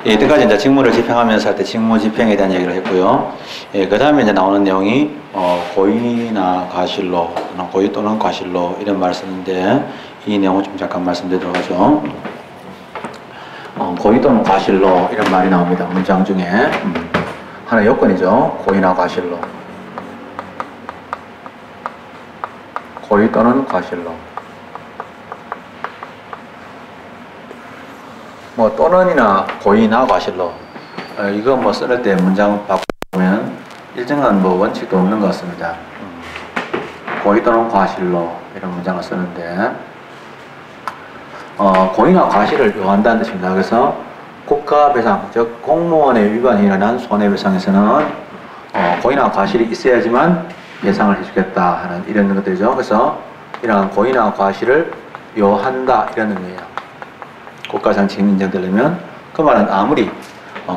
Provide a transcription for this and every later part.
예, 이때까지 이제 직무를 집행하면서 할 때 직무 집행에 대한 얘기를 했고요. 예, 그 다음에 이제 나오는 내용이 고의나 과실로, 고의 또는 과실로 이런 말을 쓰는데 이 내용을 좀 잠깐 말씀드리도록 하죠. 고의 또는 과실로 이런 말이 나옵니다. 문장 중에 하나의 요건이죠. 고의나 과실로. 고의 또는 과실로. 뭐 또는이나 고의나 과실로 이거 뭐 쓸 때 문장 바꾸면 일정한 뭐 원칙도 없는 것 같습니다. 고의 또는 과실로 이런 문장을 쓰는데 고의나 과실을 요한다는 뜻입니다. 그래서 국가배상, 즉 공무원의 위반이 일어난 손해배상에서는 고의나 과실이 있어야지만 배상을 해주겠다 하는 이런 것들이죠. 그래서 이러한 고의나 과실을 요한다 이런 의미예요. 국가상 책임 인정되려면 그 말은 아무리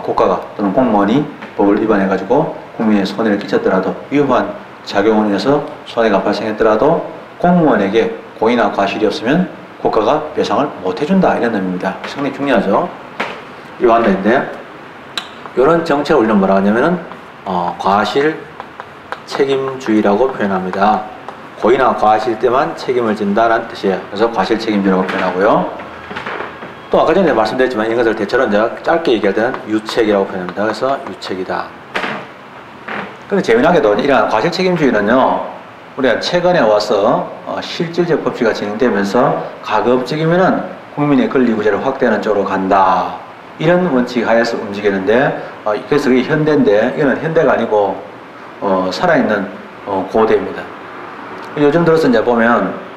국가가 또는 공무원이 법을 위반해가지고 국민의 손해를 끼쳤더라도 위험한 작용으로 인해서 손해가 발생했더라도 공무원에게 고의나 과실이 없으면 국가가 배상을 못 해준다 이런 의미입니다. 상당히 중요하죠. 요한다인데 이런 정책을 우리는 뭐라 하냐면은 과실 책임주의라고 표현합니다. 고의나 과실 때만 책임을 진다는 뜻이에요. 그래서 과실 책임주의라고 표현하고요. 또 아까 전에 말씀드렸지만 이것을 대체로 이제 짧게 얘기할 때는 유책이라고 표현합니다. 그래서 유책이다. 근데 재미나게도 이러한 과실 책임주의는요, 우리가 최근에 와서 실질적 법치가 진행되면서 가급적이면은 국민의 권리구제를 확대하는 쪽으로 간다. 이런 원칙 하에서 움직이는데, 그래서 그게 현대인데, 이거는 현대가 아니고, 살아있는 고대입니다. 요즘 들어서 이제 보면,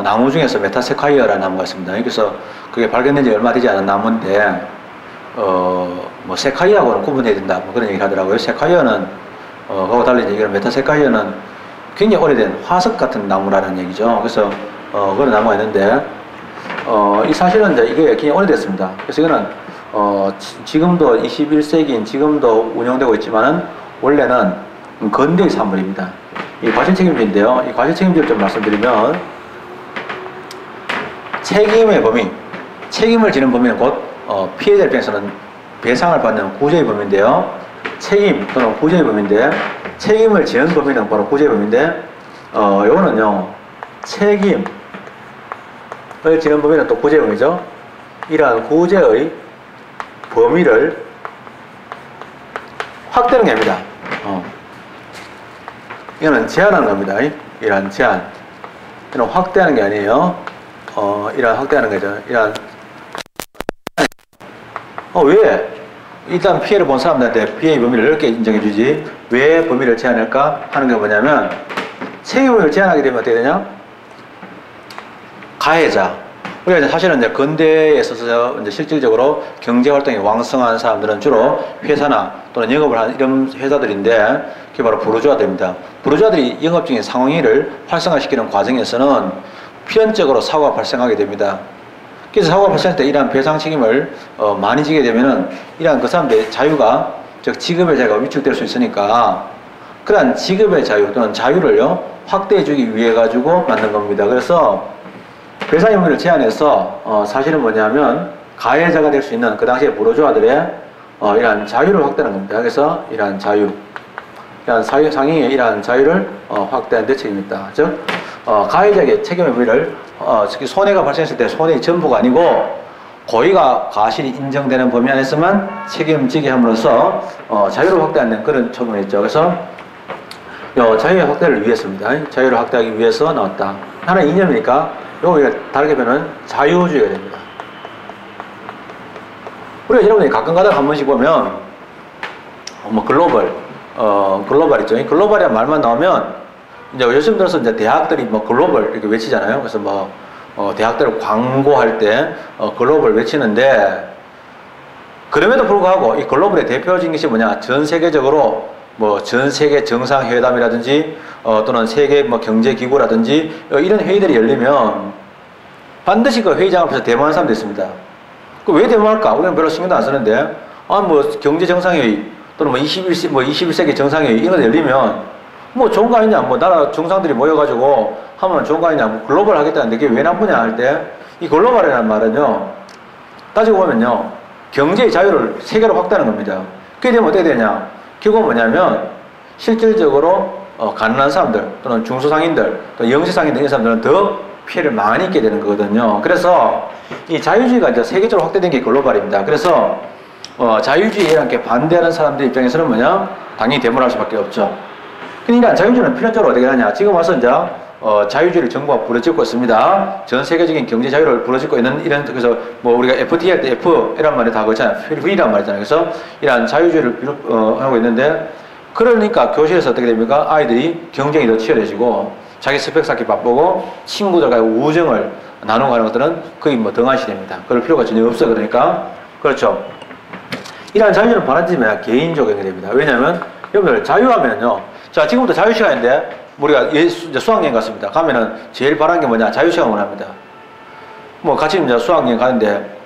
나무 중에서 메타세콰이어라는 나무가 있습니다. 그래서 그게 발견된 지 얼마 되지 않은 나무인데, 뭐, 세콰이어하고는 구분해야 된다. 뭐 그런 얘기를 하더라고요. 세콰이어는, 그거와 달리 이런 메타세콰이어는 굉장히 오래된 화석 같은 나무라는 얘기죠. 그래서, 그런 나무가 있는데, 이 사실은 이제 이게 굉장히 오래됐습니다. 그래서 이거는, 지금도 21세기인 지금도 운영되고 있지만은, 원래는 근대의 산물입니다. 이 과실 책임주의인데요. 이 과실 책임주의를 좀 말씀드리면 책임의 범위, 책임을 지는 범위는 곧 피해자 입장에서는 배상을 받는 구제의 범위인데요. 책임 또는 구제의 범위인데 책임을 지는 범위는 바로 구제의 범위인데 요거는요. 책임을 지는 범위는 또 구제의 범위죠. 이러한 구제의 범위를 확대하는 게 아닙니다. 이거는 제한하는 겁니다. 이러한 제한. 이런 확대하는 게 아니에요. 이러한 확대하는 거죠. 이러한. 왜? 일단 피해를 본 사람들한테 피해의 범위를 넓게 인정해주지. 왜 범위를 제한할까? 하는 게 뭐냐면, 책임을 제한하게 되면 어떻게 되냐? 가해자. 우리가 사실은 이제 근대에 있어서 이제 실질적으로 경제활동이 왕성한 사람들은 주로 회사나 또는 영업을 하는 이런 회사들인데, 그게 바로 부르주아들입니다. 부르주아들이 영업적인 상황을 활성화시키는 과정에서는 필연적으로 사고가 발생하게 됩니다. 그래서 사고가 발생할 때 이러한 배상 책임을 많이 지게 되면은 이러한 그 사람들의 자유가, 즉 지급의 자유가 위축될 수 있으니까 그러한 지급의 자유 또는 자유를요 확대해 주기 위해 가지고 만든 겁니다. 그래서 배상 의무를 제한해서 사실은 뭐냐면 가해자가 될 수 있는 그 당시에 부르주아들의 이러한 자유를 확대하는 겁니다. 그래서 이러한 자유, 이러한 상위의 이러한 자유를 확대하는 데 책임이 있다. 즉 가해자에게 책임의 범위를 특히 손해가 발생했을 때 손해의 전부가 아니고 고의가 과실이 인정되는 범위 안에서만 책임지게 함으로써 자유를 확대하는 그런 처분을 했죠. 그래서 자유의 확대를 위해서입니다. 자유를 확대하기 위해서 나왔다. 하나의 이념이니까 요거 다르게 표현은 자유주의가 됩니다. 우리가 여러분이 가끔 가다가 한 번씩 보면 뭐 글로벌 있죠. 글로벌이란 말만 나오면 이제 요즘 들어서 이제 대학들이 뭐 글로벌 이렇게 외치잖아요. 그래서 뭐 대학들을 광고할 때 글로벌 외치는데 그럼에도 불구하고 이 글로벌의 대표적인 것이 뭐냐? 전 세계적으로 뭐 전 세계 정상회담이라든지 또는 세계 뭐 경제기구라든지 이런 회의들이 열리면 반드시 그 회의장 앞에서 데모하는 사람도 있습니다. 그 왜 데모할까? 우리는 별로 신경도 안 쓰는데 뭐 경제정상회의 또는 뭐 21세기 정상회의 이런 거 열리면 뭐 좋은 거 아니냐? 뭐 나라 정상들이 모여가지고 하면 좋은 거 아니냐? 뭐 글로벌 하겠다는데 그게 왜 나쁘냐 할 때 이 글로벌이라는 말은요 따지고 보면요 경제의 자유를 세계로 확대하는 겁니다. 그게 되면 어떻게 되냐? 결국은 뭐냐면 실질적으로 가난한 사람들 또는 중소상인들 또는 영세상인들 이런 사람들은 더 피해를 많이 입게 되는 거거든요. 그래서 이 자유주의가 이제 세계적으로 확대된 게 글로벌입니다. 그래서 자유주의에 이렇게 반대하는 사람들 입장에서는 뭐냐? 당연히 데모를 할 수밖에 없죠. 그러니까 자유주의는 필연적으로 어떻게 하냐? 지금 와서 이제 자유주의를 정부가 부르짖고 있습니다. 전 세계적인 경제 자유를 부르짖고 있는 이런, 그래서 뭐 우리가 FTA 할 때 F이란 말이 다 그렇잖아요. V란 말이잖아요. 그래서 이러한 자유주의를 하고 있는데, 그러니까 교실에서 어떻게 됩니까? 아이들이 경쟁이 더 치열해지고 자기 스펙 쌓기 바쁘고 친구들과의 우정을 나누고 하는 것들은 거의 뭐 등한시 됩니다. 그럴 필요가 전혀 없어. 그러니까 그렇죠. 이러한 자유주의는 바라지면 개인적인 게 됩니다. 왜냐하면 여러분들 자유하면요. 자, 지금부터 자유 시간인데 우리가 이제 수학여행 갔습니다. 가면은 제일 바라는 게 뭐냐? 자유 시간 원합니다. 뭐 같이 이제 수학여행 가는데,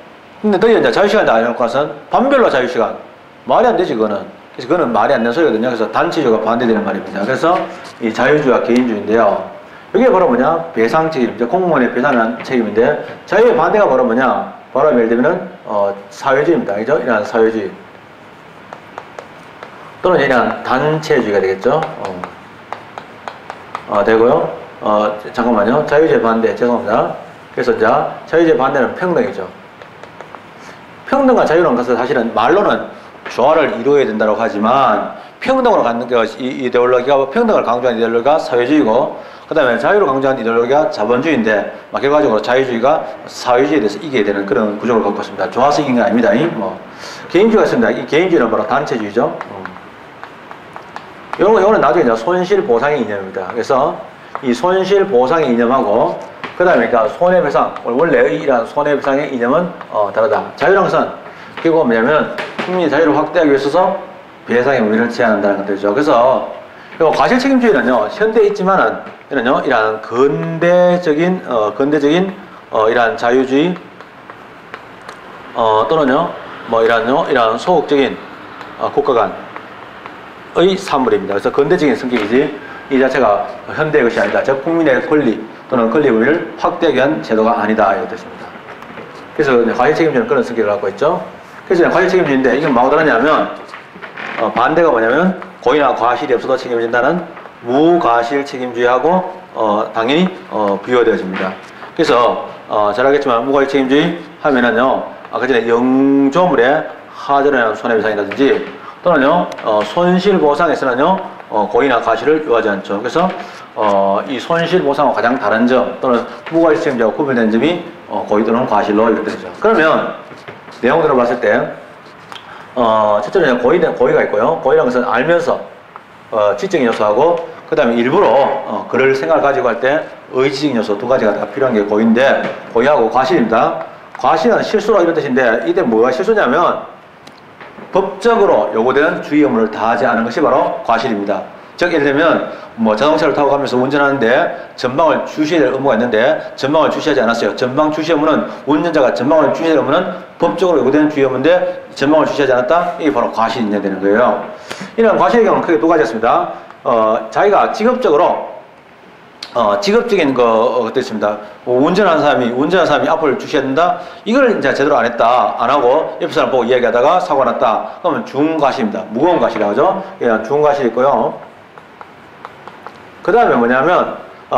근데 너희 이제 자유 시간 다 해놓고 가서는 반별로 자유 시간 말이 안 되지 그거는. 그래서 그거는 말이 안 되는 소리거든요. 그래서 단체주의가 반대되는 말입니다. 그래서 이 자유주의와 개인주의인데요. 이게 바로 뭐냐? 배상 책임, 이제 공무원의 배상한 책임인데, 자유의 반대가 바로 뭐냐? 바로 예를 들면은 사회주의입니다. 그죠? 이런 사회주의 또는 이런 단체주의가 되겠죠. 되고요. 잠깐만요. 자유주의 반대, 죄송합니다. 그래서 이제 자유주의 반대는 평등이죠. 평등과 자유로운 것은 사실은 말로는 조화를 이루어야 된다고 하지만, 평등으로 갖는 게 이데올로기가, 평등을 강조하는 이데올로기가 사회주의고, 그 다음에 자유를 강조하는 이데올로기가 자본주의인데, 결과적으로 자유주의가 사회주의에 대해서 이기게 되는 그런 구조를 갖고 있습니다. 좋아서 이긴 게 아닙니다. 개인주의가 있습니다. 이 개인주의는 바로 단체주의죠. 요거는 나중에 이제 손실보상의 이념입니다. 그래서 이 손실보상의 이념하고, 그 다음에 그러니까 손해배상, 원래의 이러한 손해배상의 이념은 다르다. 자유라는 것은 결국 뭐냐면 국민의 자유를 확대하기 위해 있어서 배상의 의무를 제한한다는 것들이죠. 그래서 과실책임주의는요, 현대에 있지만은 이러한 근대적인 이러한 자유주의 또는요 뭐 이러한 소극적인 국가 간의 산물입니다. 그래서 근대적인 성격이지 이 자체가 현대의 것이 아니다. 즉 국민의 권리 또는 권리 의무를 확대하기 위한 제도가 아니다 이런 뜻입니다. 그래서 과실책임주의는 그런 성격을 갖고 있죠. 그래서 과실책임주의인데 이건 뭐하고 다르냐면 반대가 뭐냐면 고의나 과실이 없어도 책임을 진다는 무과실책임주의하고 당연히 비교되어집니다. 그래서 잘 알겠지만 무과실책임주의 하면은요, 아까 전에 영조물의 하자로 손해배상이라든지 또는요 손실보상에서는요 고의나 과실을 요하지 않죠. 그래서 이 손실보상과 가장 다른 점 또는 무과실책임주의와 구별되는 점이 고의 또는 과실로 이렇게 되죠. 그러면 내용들을 봤을 때 첫째는 고의가 있고요. 고의라는 것은 알면서 지적인 요소하고, 그 다음에 일부러 그럴 생각을 가지고 할 때 의지적인 요소 두 가지가 다 필요한 게 고의인데, 고의하고 과실입니다. 과실은 실수로 이런 뜻인데, 이때 뭐가 실수냐면 법적으로 요구되는 주의 의무를 다하지 않은 것이 바로 과실입니다. 즉 예를 들면 뭐 자동차를 타고 가면서 운전하는데 전방을 주시해야 될 의무가 있는데 전방을 주시하지 않았어요. 전방 주시 의무는, 운전자가 전방을 주시할 의무는 법적으로 요구되는 주의 의무인데 전방을 주시하지 않았다? 이게 바로 과실이 인정되는 거예요. 이런 과실의 경우는 크게 두 가지였습니다. 자기가 직업적인 것도 있습니다. 운전하는 사람이 앞을 주시해야 된다? 이걸 이제 제대로 안 했다, 안 하고 옆 사람 보고 이야기하다가 사고가 났다. 그러면 중과실입니다. 무거운 과실이라고 하죠. 중과실이 있고요. 그 다음에 뭐냐면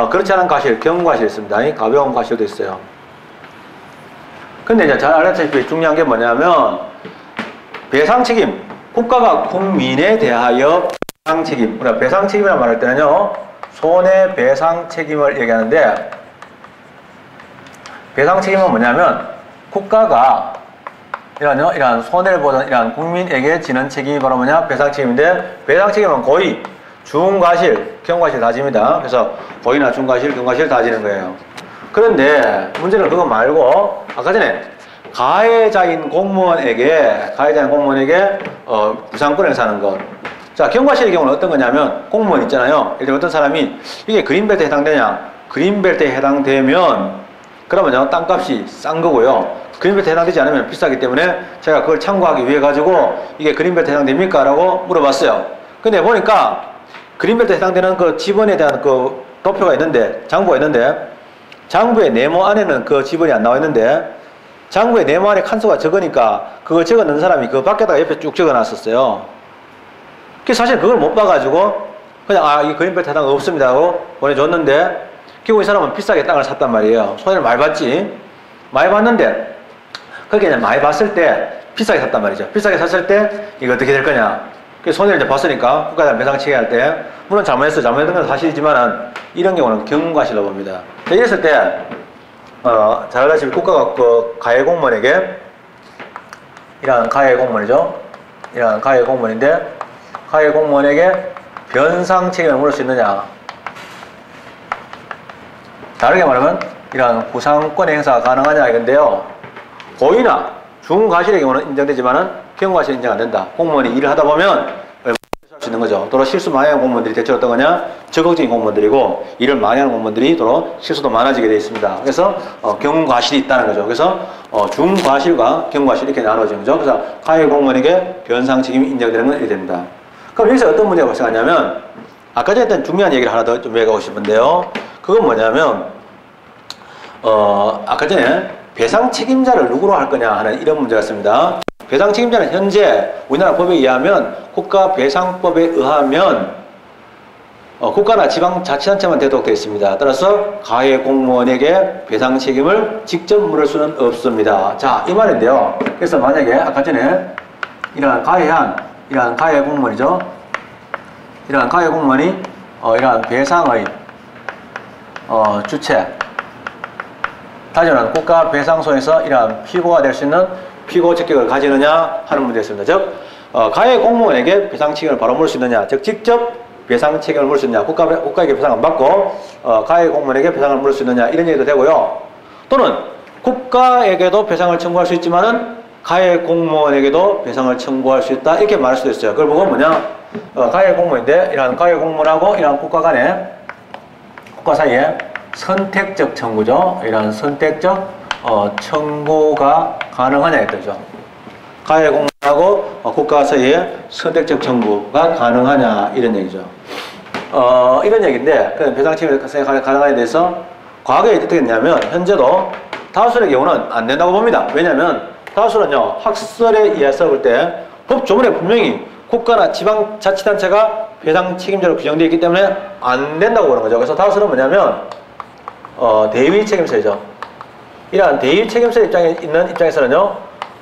그렇지 않은 과실, 경과실이 있습니다. 가벼운 과실도 있어요. 근데 이제 잘 알다시피 중요한 게 뭐냐면 배상 책임, 국가가 국민에 대하여 배상 책임, 우리가 배상 책임이라고 말할 때는요 손해배상 책임을 얘기하는데, 배상 책임은 뭐냐면 국가가 이러한 손해를 보는 이러한 국민에게 지는 책임이 바로 뭐냐? 배상 책임인데, 배상 책임은 고의, 중과실, 경과실 다 집니다. 그래서 고의나 중과실, 경과실 다 지는 거예요. 그런데 문제는 그거 말고 아까 전에 가해자인 공무원에게 부상권을 행사하는 것. 자, 경과실의 경우는 어떤 거냐면 공무원 있잖아요. 예를 들면 어떤 사람이 이게 그린벨트에 해당되냐? 그린벨트에 해당되면 그러면요 땅값이 싼 거고요. 그린벨트에 해당되지 않으면 비싸기 때문에 제가 그걸 참고하기 위해 가지고 이게 그린벨트에 해당됩니까? 라고 물어봤어요. 근데 보니까 그린벨트에 해당되는 그 지번에 대한 그 도표가 있는데, 장부가 있는데, 장부의 네모 안에는 그 지번이 안 나와 있는데, 장부에 네모안에 칸수가 적으니까 그걸 적어 넣은 사람이 그 밖에다가 옆에 쭉 적어 놨었어요. 그래서 사실 그걸 못 봐가지고 그냥 이 그림별 타당 없습니다 하고 보내줬는데 결국 이 사람은 비싸게 땅을 샀단 말이에요. 손해를 많이 봤지. 많이 봤는데 그렇게 이제 많이 봤을 때 비싸게 샀단 말이죠. 비싸게 샀을 때 이거 어떻게 될 거냐. 그래서 손해를 이제 봤으니까 국가에 배상 체계할 때 물론 잘못했던 건 사실이지만은 이런 경우는 경과실로 봅니다. 이랬을 때 잘 알다시피 국가가 그 가해 공무원에게 이러한 가해 공무원이죠. 이러한 가해 공무원인데 가해 공무원에게 변상 책임을 물을 수 있느냐. 다르게 말하면 이러한 구상권의 행사가 가능하냐 이건데요. 고의나 중과실의 경우는 인정되지만은 경과실 인정 안 된다. 공무원이 일을 하다 보면 할 수 있는 거죠. 도로 실수 많이 하는 공무원들이 대체로 어떤 거냐? 적극적인 공무원들이고 일을 많이 하는 공무원들이 도로 실수도 많아지게 되어 있습니다. 그래서 경과실이 있다는 거죠. 그래서 중과실과 경과실 이렇게 나눠지는 거죠. 그래서 가해 공무원에게 변상 책임이 인정되는 건 이렇게 됩니다. 그럼 여기서 어떤 문제가 발생하냐면 아까 전에 했던 중요한 얘기를 하나 더 좀 이해가고 싶은데요. 그건 뭐냐면 아까 전에 배상 책임자를 누구로 할 거냐 하는 이런 문제가 있습니다. 배상 책임자는 현재 우리나라 법에 의하면 국가배상법에 의하면 국가나 지방자치단체만 되도록 되어 있습니다. 따라서 가해 공무원에게 배상 책임을 직접 물을 수는 없습니다. 자, 이 말인데요. 그래서 만약에 아까 전에 이러한 가해 공무원이죠. 이러한 가해 공무원이 이러한 배상의 주체 다시 말하면 국가배상소에서 이러한 피고가 될 수 있는 피고 적격을 가지느냐 하는 문제였습니다. 즉 가해 공무원에게 배상 책임을 바로 물을 수 있느냐, 즉 직접 배상 책임을 물을 수 있느냐, 국가에게 배상 안 받고 가해 공무원에게 배상을 물을 수 있느냐 이런 얘기도 되고요. 또는 국가에게도 배상을 청구할 수 있지만은 가해 공무원에게도 배상을 청구할 수 있다 이렇게 말할 수도 있어요. 그걸 보고 뭐냐, 가해 공무원인데 이런 가해 공무원하고 이런 국가 사이에 선택적 청구죠. 이런 선택적 청구가 가능하냐 했죠. 가해 공무원하고 국가 사이에 선택적 청구가 가능하냐 이런 얘기죠. 이런 얘기인데 그 배상 책임이 가능하냐에 대해서 과거에 어떻게 했냐면 현재도 다수의 경우는 안 된다고 봅니다. 왜냐하면 다수는요 학설에 의해서 볼 때 법 조문에 분명히 국가나 지방자치단체가 배상 책임자로 규정되어 있기 때문에 안 된다고 보는 거죠. 그래서 다수는 뭐냐면 대위 책임서이죠. 이러한 대위 책임서 있는 입장에서는요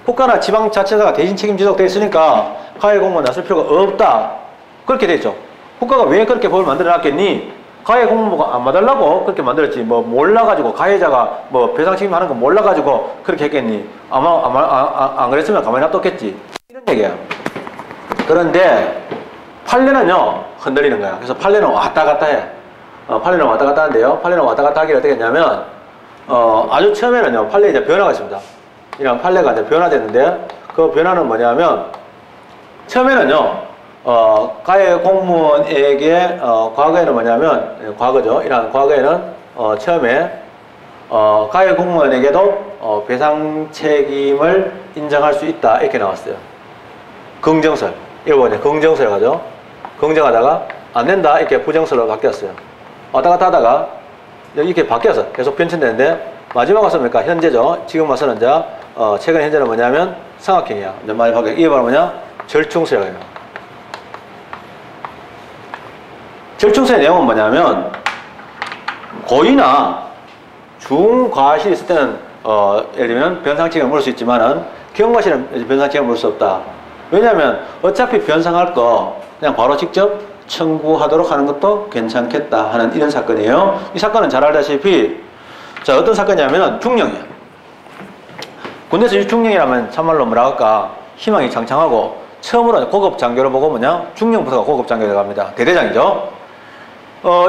국가나 지방자치단체가 대신 책임지도록 되어 있으니까 가해 공무원 나설 필요가 없다 그렇게 되어 있죠. 국가가 왜 그렇게 법을 만들어 놨겠니? 가해 공무원가 안 받으려고 그렇게 만들었지 뭐 몰라가지고 가해자가 뭐 배상 책임하는 거 몰라가지고 그렇게 했겠니? 아마 안 그랬으면 가만히 놔뒀겠지 이런 얘기예요. 그런데 판례는요 흔들리는 거야. 그래서 판례는 왔다 갔다 해. 판례는 왔다 갔다 하는데요. 판례는 왔다 갔다 하기를 어떻게 했냐면 아주 처음에는요 판례에 이제 변화가 있습니다. 이런 판례가 이제 변화됐는데 그 변화는 뭐냐면 처음에는요 가해 공무원에게 과거에는 뭐냐면 과거죠. 이런 과거에는 처음에 가해 공무원에게도 배상 책임을 인정할 수 있다 이렇게 나왔어요. 긍정설 이거 뭐냐 긍정설 가죠. 긍정하다가 안 된다 이렇게 부정설로 바뀌었어요. 왔다 갔다 하다가 이렇게 바뀌어서 계속 변천되는데 마지막 와서 뭡니까? 현재죠. 지금 와서는 이제 최근 현재는 뭐냐면 상학행위야. 이제 많이 바뀌어. 이게 바로 뭐냐? 절충설이에요. 절충설의 내용은 뭐냐면 고의나 중과실이 있을 때는 예를 들면 변상 책임을 물을 수 있지만은 경과실은 변상 책임을 물을 수 없다. 왜냐하면 어차피 변상할 거 그냥 바로 직접 청구하도록 하는 것도 괜찮겠다 하는 이런 사건이에요. 이 사건은 잘 알다시피 자 어떤 사건이냐면 중령이에요. 군대에서 중령이라면 참말로 뭐라 할까 희망이 창창하고 처음으로 고급 장교를 보고 뭐냐 중령부터가 고급 장교가 갑니다. 대대장이죠.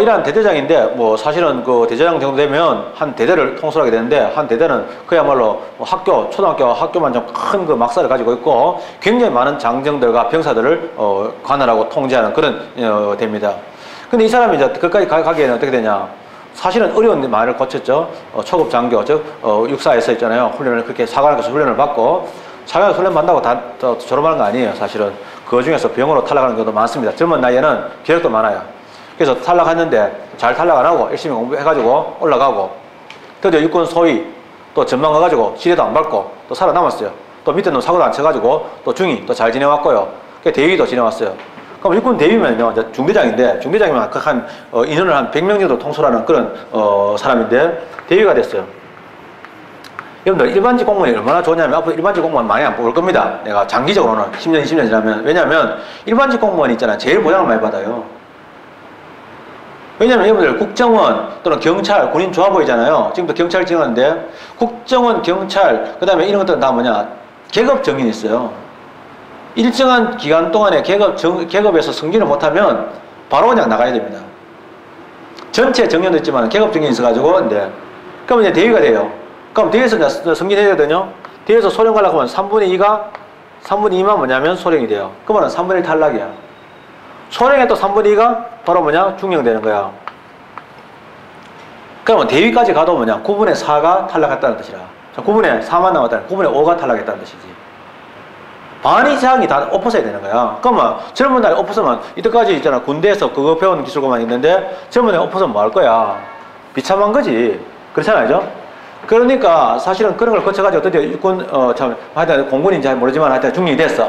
이러한 대대장인데 뭐 사실은 그 대대장 정도 되면 한 대대를 통솔하게 되는데 한 대대는 그야말로 학교 초등학교 학교만 좀 큰 그 막사를 가지고 있고 굉장히 많은 장정들과 병사들을 관할하고 통제하는 그런 됩니다. 근데 이 사람이 이제 그까지 가기에는 어떻게 되냐? 사실은 어려운 말을 거쳤죠. 초급 장교 즉 육사에서 있잖아요. 훈련을 그렇게 사관학교에서 훈련을 받고 사관학교 훈련 받는다고 다 졸업하는 거 아니에요. 사실은 그 중에서 병으로 탈락하는 경우도 많습니다. 젊은 나이에는 기력도 많아요. 그래서 탈락했는데 잘 탈락 안 하고 열심히 공부해가지고 올라가고 드디어 육군 소위 또 전망 가가지고 시대도 안 밟고 또 살아남았어요. 또 밑에 놈 사고도 안 쳐가지고 또 중위 또 잘 지내왔고요. 대위도 지내왔어요. 그럼 육군 대위면요, 이제 중대장인데, 중대장이면 한, 인원을 한 100명 정도 통솔하는 그런, 사람인데, 대위가 됐어요. 여러분들, 일반직 공무원이 얼마나 좋냐면, 앞으로 일반직 공무원 많이 안 뽑을 겁니다. 내가 장기적으로는 10년, 20년 지나면. 왜냐면, 일반직 공무원이 있잖아요. 제일 보장을 많이 받아요. 왜냐면 여러분들, 국정원 또는 경찰, 군인 조합원이잖아요. 지금도 경찰 찍었는데, 국정원, 경찰, 그 다음에 이런 것들은 다 뭐냐, 계급 정인이 있어요. 일정한 기간 동안에 계급에서 승진을 못하면 바로 그냥 나가야 됩니다. 전체 정년도 있지만 계급 정년이 있어가지고, 그럼 이제 대위가 돼요. 그럼 대위에서 이제 승진해야 되거든요. 대위에서 소령 가려고 하면 3분의 2만 뭐냐면 소령이 돼요. 그러면 3분의 1 탈락이야. 소령의 또 3분의 2가 바로 뭐냐? 중령되는 거야. 그러면 대위까지 가도 뭐냐? 9분의 4가 탈락했다는 뜻이라. 9분의 4만 남았다는 9분의 5가 탈락했다는 뜻이지. 반 이상이 다 엎어서야 되는 거야. 그러면 젊은 날에 엎어서면 이때까지 있잖아. 군대에서 그거 배우는 기술고만 있는데 젊은 날에 엎어서면 뭐 할 거야? 비참한 거지. 그렇잖아요. 그러니까 사실은 그런 걸 거쳐가지고 드디어 육군, 하여튼 공군인지 잘 모르지만 하여튼 중령이 됐어.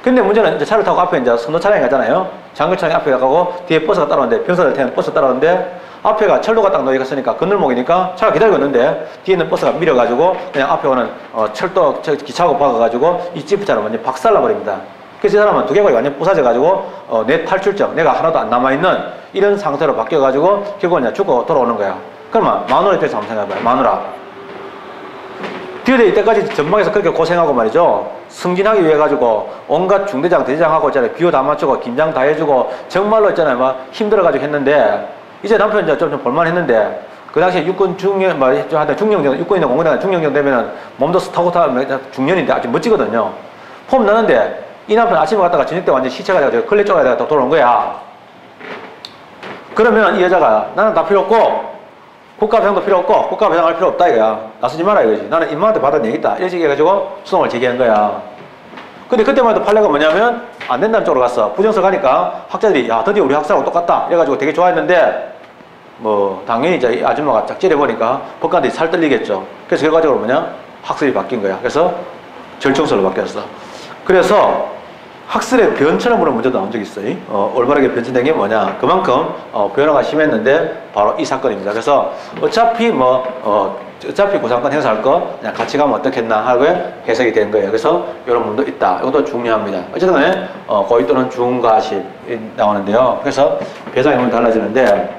근데 문제는 이제 차를 타고 앞에 이제 선도 차량이 가잖아요. 장교 차량이 앞에 가고 뒤에 버스가 따라오는데 병사들 태우는 버스 따라오는데 앞에가 철도가 딱 놓여있으니까 건널목이니까 차가 기다리고 있는데 뒤에 있는 버스가 밀어가지고 그냥 앞에 오는 철도 기차하고 박아가지고 이 지프차를 완전히 박살나버립니다. 그래서 이 사람은 두개골이 완전히 부사져가지고 내 탈출증, 내가 하나도 안 남아있는 이런 상태로 바뀌어가지고 결국은 그냥 죽고 돌아오는 거야. 그러면 마누라 입장에서 한번 생각해봐요. 마누라. 뒤에 이때까지 전방에서 그렇게 고생하고 말이죠. 승진하기 위해 가지고 온갖 중대장, 대대장하고 있잖아요. 비호 다 맞추고 긴장 다 해주고 정말로 있잖아요. 막 힘들어가지고 했는데 이제 남편 이제 좀 볼만했는데 그 당시에 육군 중령, 중령 정도, 육군이나 공군이나 중령 정도 되면은 몸도 스타고타 중년인데 아주 멋지거든요. 폼 나는데 이 남편 아침에 갔다가 저녁 때 완전 시체가 돼가지고 걸레 쪼가야 또 돌아온 거야. 그러면 이 여자가 나는 다 필요 없고 국가배상도 필요 없고 국가배상할 필요 없다 이거야. 나서지 마라 이거지. 나는 임마한테 받은 얘기 있다. 이렇게 해가지고 수송을 제기한 거야. 근데 그때만 해도 판례가 뭐냐면 안 된다는 쪽으로 갔어. 부정서 가니까 학자들이 야 드디어 우리 학생하고 똑같다 이래가지고 되게 좋아했는데 뭐 당연히 이제 이 아줌마가 짝지려보니까 법관들이 살떨리겠죠. 그래서 결과적으로 뭐냐 학설이 바뀐 거야. 그래서 절충설로 바뀌었어. 그래서 학설의 변천함으로 먼저 나온 적이 있어요. 올바르게 변천된 게 뭐냐 그만큼 변화가 심했는데 바로 이 사건입니다. 그래서 어차피 어차피 구상권 행사할 거 그냥 같이 가면 어떻겠나 하고 해석이 된 거예요. 그래서 이런 부분도 있다. 이것도 중요합니다. 어쨌든 간에 고의 또는 중과실이 나오는데요. 그래서 배상의 부분이 달라지는데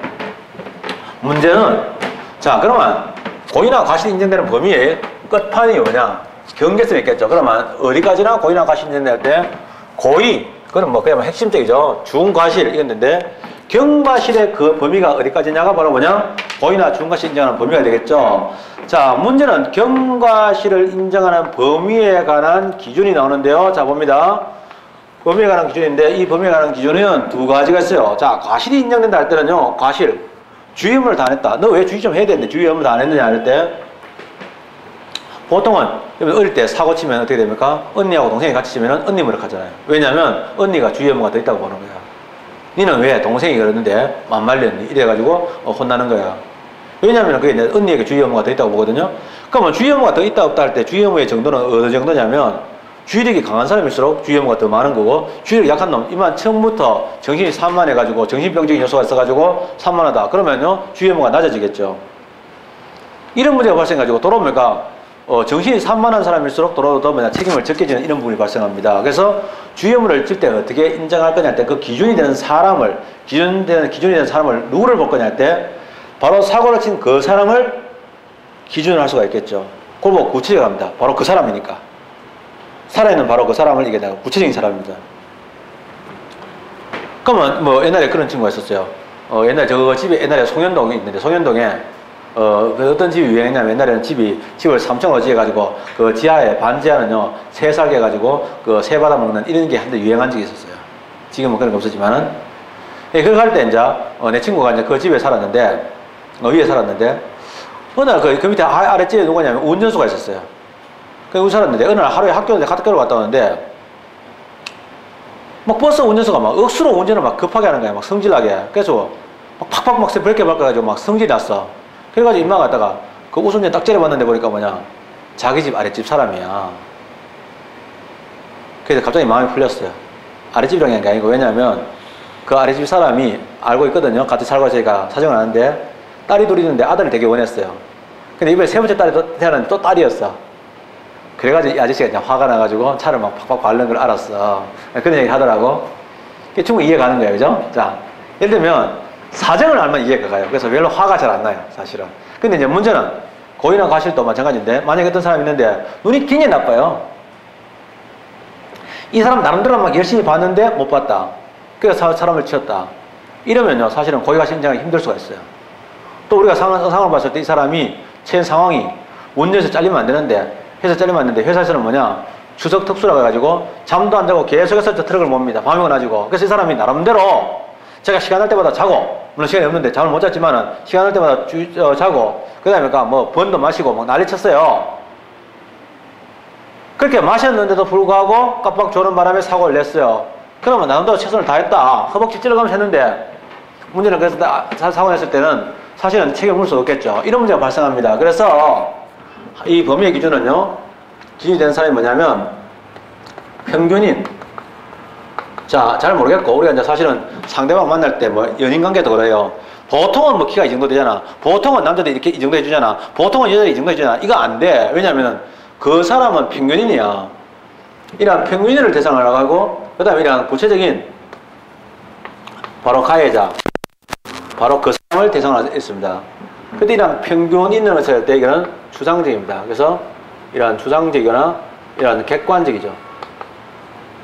문제는 자 그러면 고의나 과실이 인정되는 범위의 끝판이 뭐냐 경계선이 있겠죠. 그러면 어디까지나 고의나 과실이 인정될 때 고의 그건 뭐 그냥 핵심적이죠. 중과실 이겼는데 경과실의 그 범위가 어디까지냐가 바로 뭐냐 고의나 중과실 인정하는 범위가 되겠죠. 자 문제는 경과실을 인정하는 범위에 관한 기준이 나오는데요. 자 봅니다. 범위에 관한 기준인데 이 범위에 관한 기준은 두 가지가 있어요. 자 과실이 인정된다 할 때는요. 과실 주의 의무를 다 안 했다. 너 왜 주의 좀 해야 되는데 주의 의무를 다 안 했느냐 할 때 보통은 어릴 때 사고 치면 어떻게 됩니까? 언니하고 동생이 같이 치면 언니 무력하잖아요. 왜냐면 언니가 주의 의무가 더 있다고 보는 거야. 니는 왜 동생이 그러는데 안 말렸니? 이래가지고 혼나는 거야. 왜냐면 그게 이제 언니에게 주의 의무가 더 있다고 보거든요. 그러면 주의 의무가 더 있다 없다 할 때 주의 의무의 정도는 어느 정도냐면 주의력이 강한 사람일수록 주의 의무가 더 많은 거고 주의력이 약한 놈 이만 처음부터 정신이 산만해가지고 정신병적인 요소가 있어가지고 산만하다 그러면요 주의 의무가 낮아지겠죠. 이런 문제가 발생해가지고 돌아오니까 정신이 산만한 사람일수록 돌아오도 뭐냐 책임을 적게 지는 이런 부분이 발생합니다. 그래서 주의 의무를 질 때 어떻게 인정할 거냐 할 때 그 기준이 되는 사람을 기준이 되는 사람을 누구를 볼 거냐 할 때 바로 사고를 친 그 사람을 기준으로 할 수가 있겠죠. 그걸 뭐 구체적으로 합니다. 바로 그 사람이니까. 살아있는 바로 그 사람을 이게 내가 구체적인 사람입니다. 그러면 뭐 옛날에 그런 친구가 있었어요. 옛날에 저 집에 옛날에 송현동이 있는데 송현동에 그 어떤 집이 유행했냐면 옛날에는 집을 3층으로 지어가지고 그 지하에 반지하는요 새살게 해가지고 그 새 받아 먹는 이런 게 한때 유행한 적이 있었어요. 지금은 그런 거 없었지만은 그걸 할 때 이제 내 친구가 이제 그 집에 살았는데 위에 살았는데 어느 날 그 밑에 아랫집에 누구냐면 운전수가 있었어요. 그 살았는데 어느 날 하루에 학교를 갔다 오는데 막 버스 운전수가 막 억수로 운전을 막 급하게 하는 거야. 막 성질나게. 그래서 막 팍팍 막 브레이크 밟아가지고 막 성질이 났어. 그래가지고 임마 갔다가 그 웃음에 딱 째려봤는데 보니까 뭐냐, 자기 집 아랫집 사람이야. 그래서 갑자기 마음이 풀렸어요. 아랫집이라는 게 아니고, 왜냐하면 그 아랫집 사람이 알고 있거든요. 같이 살고 제가 사정을 아는데 딸이 둘이 있는데 아들을 되게 원했어요. 근데 이번에 세 번째 딸이 태어났는데 또 딸이었어. 그래가지고 이 아저씨가 그냥 화가 나가지고 차를 막 팍팍 밟는 걸 알았어. 그런 얘기 하더라고. 그게 충분히 이해가 가는 거예요. 그죠? 자, 예를 들면 사정을 알면 이해가 가요. 그래서 별로 화가 잘 안 나요. 사실은. 근데 이제 문제는 고의나 과실도 마찬가지인데, 만약에 어떤 사람이 있는데 눈이 굉장히 나빠요. 이 사람 나름대로 막 열심히 봤는데 못 봤다. 그래서 사람을 치웠다. 이러면요, 사실은 고의 과실 인정하기 힘들 수가 있어요. 또 우리가 상황을 봤을 때 이 사람이 처한 상황이 운전에서 잘리면 안 되는데, 회사 잘리면 안 되는데, 회사에서는 뭐냐, 추석 특수라고 해가지고 잠도 안 자고 계속해서 트럭을 몹니다. 밤이 오나지고. 그래서 이 사람이 나름대로 제가 시간 날 때마다 자고, 물론 시간이 없는데 잠을 못 잤지만은 시간 날 때마다 자고, 그 다음에 뭐 번도 마시고 막 난리 쳤어요. 그렇게 마셨는데도 불구하고 깜빡 조는 바람에 사고를 냈어요. 그러면 나름대로 최선을 다했다. 허벅지 찔러가면서 했는데, 문제는 그래서 사고 냈을 때는 사실은 책임을 물 수 없겠죠. 이런 문제가 발생합니다. 그래서 이 범위의 기준은요, 기준이 되는 사람이 뭐냐면 평균인. 자, 잘 모르겠고, 우리가 이제 사실은 상대방 만날 때 뭐 연인 관계도 그래요. 보통은 뭐 키가 이 정도 되잖아. 보통은 남자들이 이렇게 이 정도 해주잖아. 보통은 여자들이 이 정도 해주잖아. 이거 안 돼. 왜냐면은 그 사람은 평균인이야. 이런 평균인을 대상으로 하고, 그 다음에 이런 구체적인 바로 가해자, 바로 그 사람을 대상으로 했습니다. 근데 이런 평균인을 했을 때 이거는 추상적입니다. 그래서 이런 추상적이거나 이런 객관적이죠.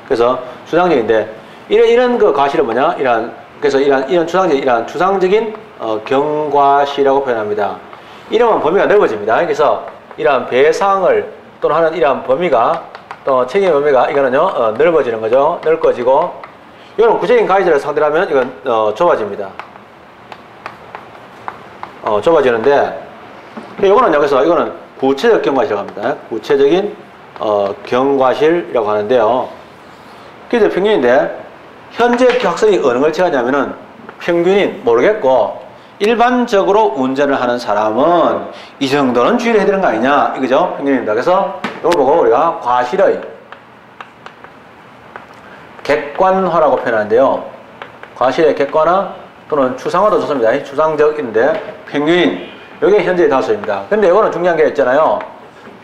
그래서 추상적인데, 이런 그 과실은 뭐냐? 그래서 이런 추상적인 경과시라고 표현합니다. 이러면 범위가 넓어집니다. 그래서 이러한 배상을 또는 하는 이러한 범위가, 또 책임 범위가 이거는요, 넓어지는 거죠. 넓어지고, 이런 구체적인 가해자를 상대로 하면 이건 좁아집니다. 좁아지는데, 이거는요, 그래서 이거는 구체적 경과실이라고 합니다. 구체적인 경과실이라고 하는데요. 그게 평균인데, 현재 학생이 어느 걸 취하냐면은 평균인 모르겠고, 일반적으로 운전을 하는 사람은 이 정도는 주의를 해야 되는 거 아니냐, 이거죠. 평균입니다. 그래서 이걸 보고 우리가 과실의 객관화라고 표현하는데요. 과실의 객관화 또는 추상화도 좋습니다. 추상적인데 평균인, 이게 현재의 다수입니다. 근데 이거는 중요한 게 있잖아요.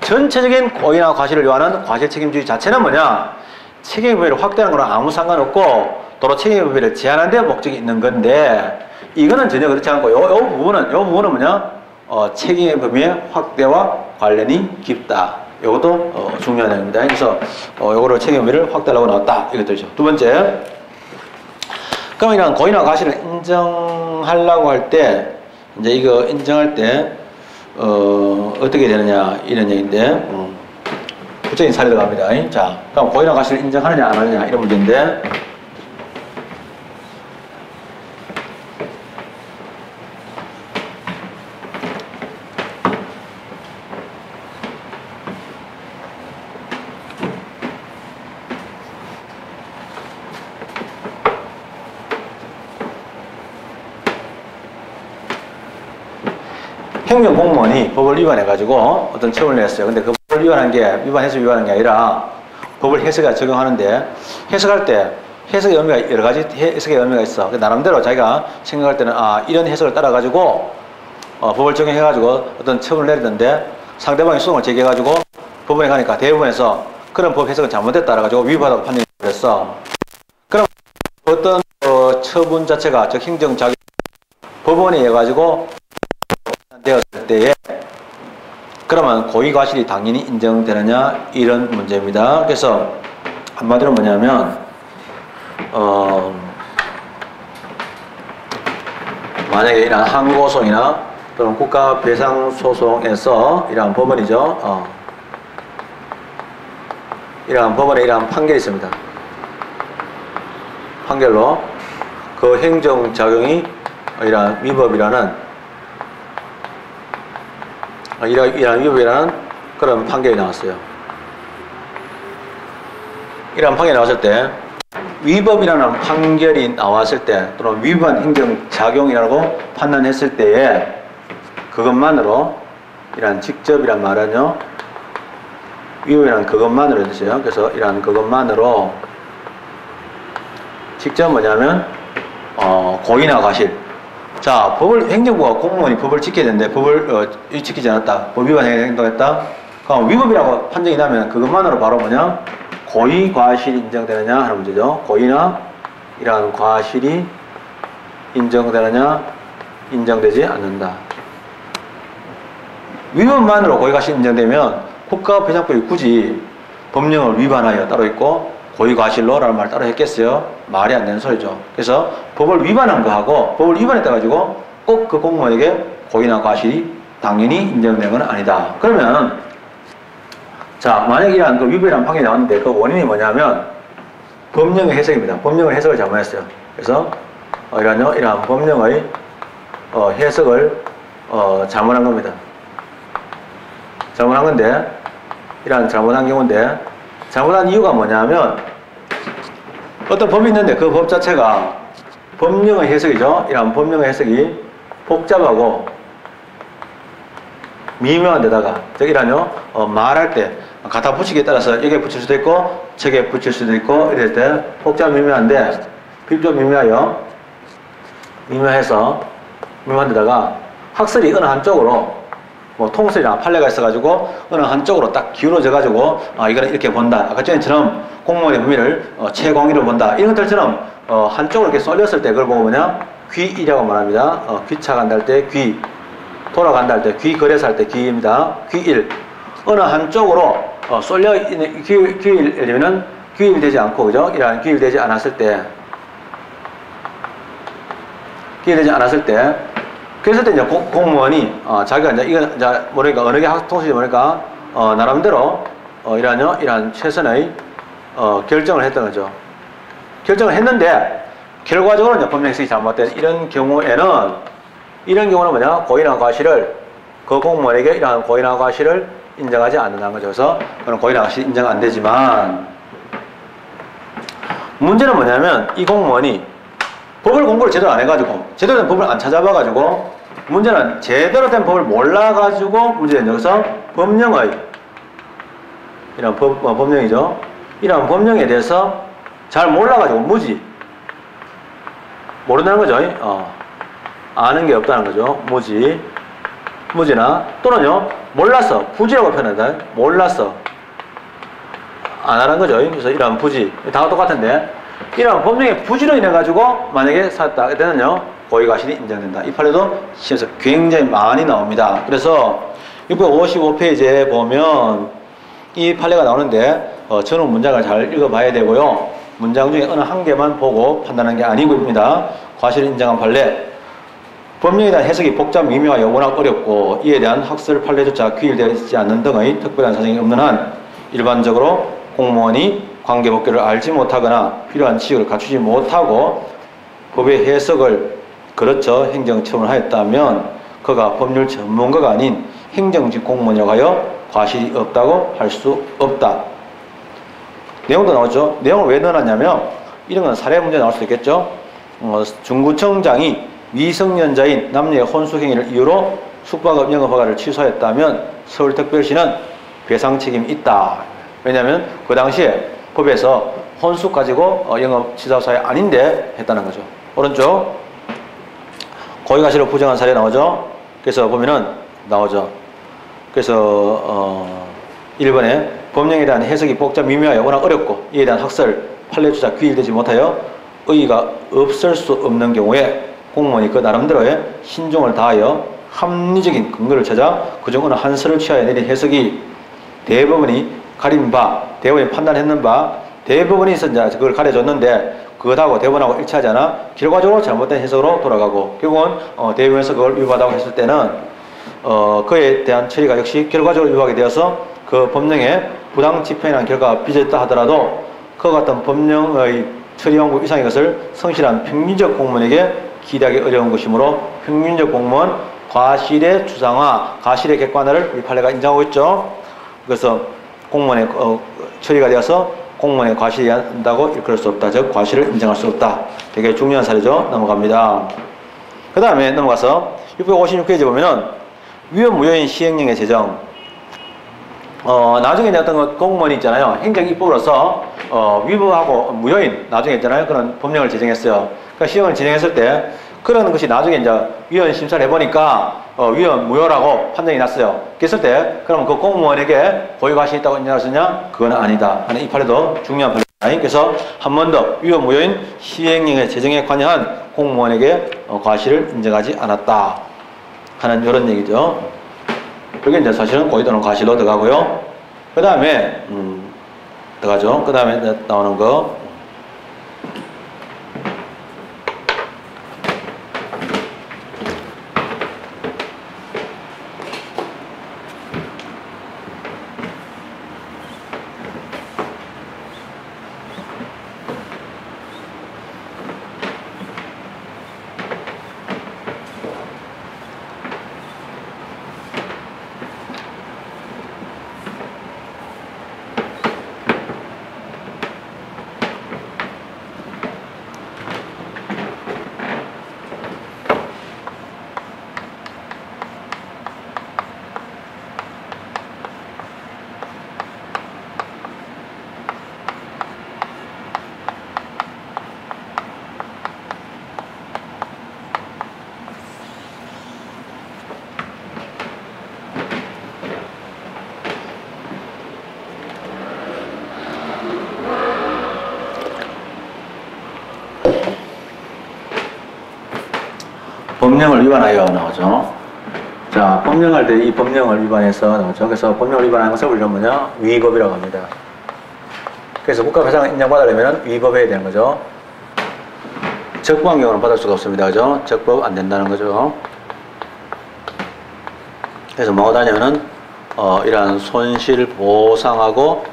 전체적인 고의나 과실을 요하는 과실 책임주의 자체는 뭐냐? 책임 범위를 확대하는 거랑 아무 상관없고, 도로 책임 범위를 제한하는 데 목적이 있는 건데, 이거는 전혀 그렇지 않고, 요 부분은 뭐냐? 책임 범위의 확대와 관련이 깊다. 이것도 중요한 내용입니다. 그래서 요거를 책임 범위를 확대하려고 나왔다. 이것도죠. 두 번째, 그럼 이런 고의나 과실을 인정하려고 할 때, 이제 이거 인정할 때 어떻게 되느냐 이런 얘기인데, 구체적인 사례로 갑니다. 자, 그럼 고의나 과실을 인정하느냐 안 하느냐 이런 문제인데, 행정 공무원이 법을 위반해가지고 어떤 처분을 냈어요. 근데 그 법을 위반해서 위반한 게 아니라 법을 해석해 적용하는데, 해석할 때 해석의 의미가 여러 가지 해석의 의미가 있어. 나름대로 자기가 생각할 때는 이런 해석을 따라가지고 법을 적용해가지고 어떤 처분을 내리던데, 상대방이 소송을 제기해가지고 법원에 가니까 대법원에서 그런 법 해석은 잘못됐다 그래가지고 위법하다고 판정을 했어. 그럼 어떤 처분 자체가 즉 행정작용 법원에 의해 가지고 되었을 때에 그러면 고의과실이 당연히 인정되느냐 이런 문제입니다. 그래서 한마디로 뭐냐면 만약에 이러한 항고소송이나 또는 국가배상소송에서 이러한 법원이죠. 이러한 법원에 이러한 판결이 있습니다. 판결로 그 행정작용이 이러한 위법이라는 위법이라는 그런 판결이 나왔어요. 이런 판결이 나왔을 때, 위법이라는 판결이 나왔을 때, 또는 위반 행정작용이라고 판단했을 때에 그것만으로 이란 직접이란 말은요, 위법이란 그것만으로 되세요. 그래서 이란 그것만으로 직접 뭐냐면 고의나 과실. 자, 행정부가 공무원이 법을 지켜야 되는데 법을 지키지 않았다. 법 위반 행동했다. 그럼 위법이라고 판정이 나면 그것만으로 바로 뭐냐? 고의 과실이 인정되느냐 하는 문제죠. 고의나 이러한 과실이 인정되느냐, 인정되지 않는다. 위법만으로 고의 과실이 인정되면 국가배상법이 굳이 법령을 위반하여 따로 있고 고의 과실로 라는 말 따로 했겠어요? 말이 안 되는 소리죠. 그래서 법을 위반한 거하고 법을 위반했다 가지고 꼭 그 공무원에게 고의나 과실이 당연히 인정되는 건 아니다. 그러면 자, 만약에 이러한 그 위법이라는 판결이 나왔는데 그 원인이 뭐냐면 법령의 해석입니다. 법령의 해석을 잘못했어요. 그래서 이러한 법령의 해석을 잘못한 겁니다. 잘못한 건데 이러한 잘못한 경우인데 잘못한 이유가 뭐냐면 어떤 법이 있는데 그 법 자체가 법령의 해석이죠. 이러한 법령의 해석이 복잡하고 미묘한 데다가 즉 이러한요 말할 때 갖다 붙이기에 따라서 여기에 붙일 수도 있고 저기에 붙일 수도 있고 이럴 때 복잡 미묘한데 비교적 미묘해서 미묘한 데다가 학설이 어느 한쪽으로 뭐 통설이나 판례가 있어가지고 어느 한쪽으로 딱 기울어져가지고 이거는 이렇게 본다. 아까 전에처럼 공무원의 범위를 최공위로 본다. 이런 것들처럼 한쪽으로 이렇게 쏠렸을 때 그걸 보고 뭐냐? 귀이라고 말합니다. 귀차간다 할 때 귀, 돌아간다 할 때 귀, 거래사 할 때 귀입니다. 귀일. 어느 한쪽으로 쏠려 있는 귀일이면은 귀일 되지 않고 그죠? 이러한 귀일 되지 않았을 때 그랬을 때 이제 공무원이 자기가 이제 이거 이제 모르니까 어느 게 통신이 모르니까 나름대로 이러한 최선의 결정을 했던 거죠. 결정을 했는데 결과적으로 이제 법령 해석이 잘못된 이런 경우는 뭐냐? 고의나 과실을 그 공무원에게 이러한 고의나 과실을 인정하지 않는다는 거죠. 그래서 그런 고의나 과실이 인정 안 되지만 문제는 뭐냐면 이 공무원이 법을 공부를 제대로 안 해가지고 제대로 된 법을 안 찾아봐가지고 문제는 제대로 된 법을 몰라가지고 문제는 여기서 법령의 이런 법령이죠. 이런 법령에 대해서 잘 몰라가지고 모른다는 거죠. 아는 게 없다는 거죠. 무지나 또는요 몰라서 부지라고 표현한다. 몰라서 안 하는 거죠. 그래서 이런 부지 다 똑같은데 이런 법령의 부지로 인해 가지고 만약에 샀다 그때는요 고의 과실이 인정된다. 이 판례도 시험에서 굉장히 많이 나옵니다. 그래서 655페이지에 보면 이 판례가 나오는데 전후 문장을 잘 읽어봐야 되고요. 문장 중에 어느 한 개만 보고 판단하는 게 아니고입니다. 과실을 인정한 판례. 법령에 대한 해석이 복잡 미묘하여 워낙 어렵고 이에 대한 학설 판례조차 규율되어 있지 않는 등의 특별한 사정이 없는 한 일반적으로 공무원이 관계법규를 알지 못하거나 필요한 지식을 갖추지 못하고 법의 해석을 그렇죠 행정처분을 하였다면 그가 법률 전문가가 아닌 행정직 공무원이라고 하여 과실이 없다고 할 수 없다. 내용도 나오죠. 내용을 왜 넣어놨냐면 이런 건 사례 문제 나올 수도 있겠죠. 중구청장이 미성년자인 남녀의 혼수행위를 이유로 숙박업 영업허가를 취소했다면 서울특별시는 배상 책임이 있다. 왜냐하면 그 당시에 법에서 혼수 가지고 영업 취소 사유 아닌데 했다는 거죠. 오른쪽 고의과실을 부정한 사례 나오죠. 그래서 보면은 나오죠. 그래서 1번에 법령에 대한 해석이 복잡 미묘하여 워낙 어렵고 이에 대한 학설 판례조차 규율되지 못하여 의의가 없을 수 없는 경우에 공무원이 그 나름대로의 신중을 다하여 합리적인 근거를 찾아 그중 어느 한 설을 취하여 내린 해석이 대법원이 가린 바, 대법원이 판단했는 바, 대법원에서 이제 그걸 가려줬는데 그것하고 대법원하고 일치하지 않아 결과적으로 잘못된 해석으로 돌아가고 결국은 대법원에서 그걸 위법하다고 했을 때는 그에 대한 처리가 역시 결과적으로 위법하게 되어서 그 법령에 부당 집행이라는 결과가 빚어졌다 하더라도 그와 같은 법령의 처리 방법 이상의 것을 성실한 평균적 공무원에게 기대하기 어려운 것이므로 평균적 공무원 과실의 추상화, 과실의 객관화를 이 판례가 인정하고 있죠. 그래서 공무원의 처리가 되어서 공무원의 과실이 한다고 일컬을 수 없다. 즉 과실을 인정할 수 없다. 되게 중요한 사례죠. 넘어갑니다. 그 다음에 넘어가서 656페이지 보면은 위헌 무효인 시행령의 제정. 나중에 이제 어떤 거 공무원이 있잖아요. 행정입법으로서 위법하고 무효인 나중에 있잖아요. 그런 법령을 제정했어요. 그러니까 시행을 진행했을 때 그런 것이 나중에 이제 위헌 심사를 해보니까 위헌 무효라고 판정이 났어요. 그랬을 때 그러면 그 공무원에게 고유 과실이 있다고 인정할 수 있냐? 그건 아니다 하는 이 판례도 중요한 판례입니다. 그래서 한 번 더 위헌 무효인 시행령의 제정에 관여한 공무원에게 과실을 인정하지 않았다 하는 이런 얘기죠. 그게 이제 사실은 고의 또는 과실로 들어가고요. 그 다음에 들어가죠. 그 다음에 나오는 거. 법령을 위반하여 나오죠. 자, 법령할 때 이 법령을 위반해서 나오죠. 그래서 법령을 위반하는 것을 우리는 뭐냐? 위법이라고 합니다. 그래서 국가배상을 인정받으려면 위법해야 되는 거죠. 적법한 경우는 받을 수가 없습니다. 그죠? 적법 안 된다는 거죠. 그래서 뭐가 다냐면은, 이러한 손실 보상하고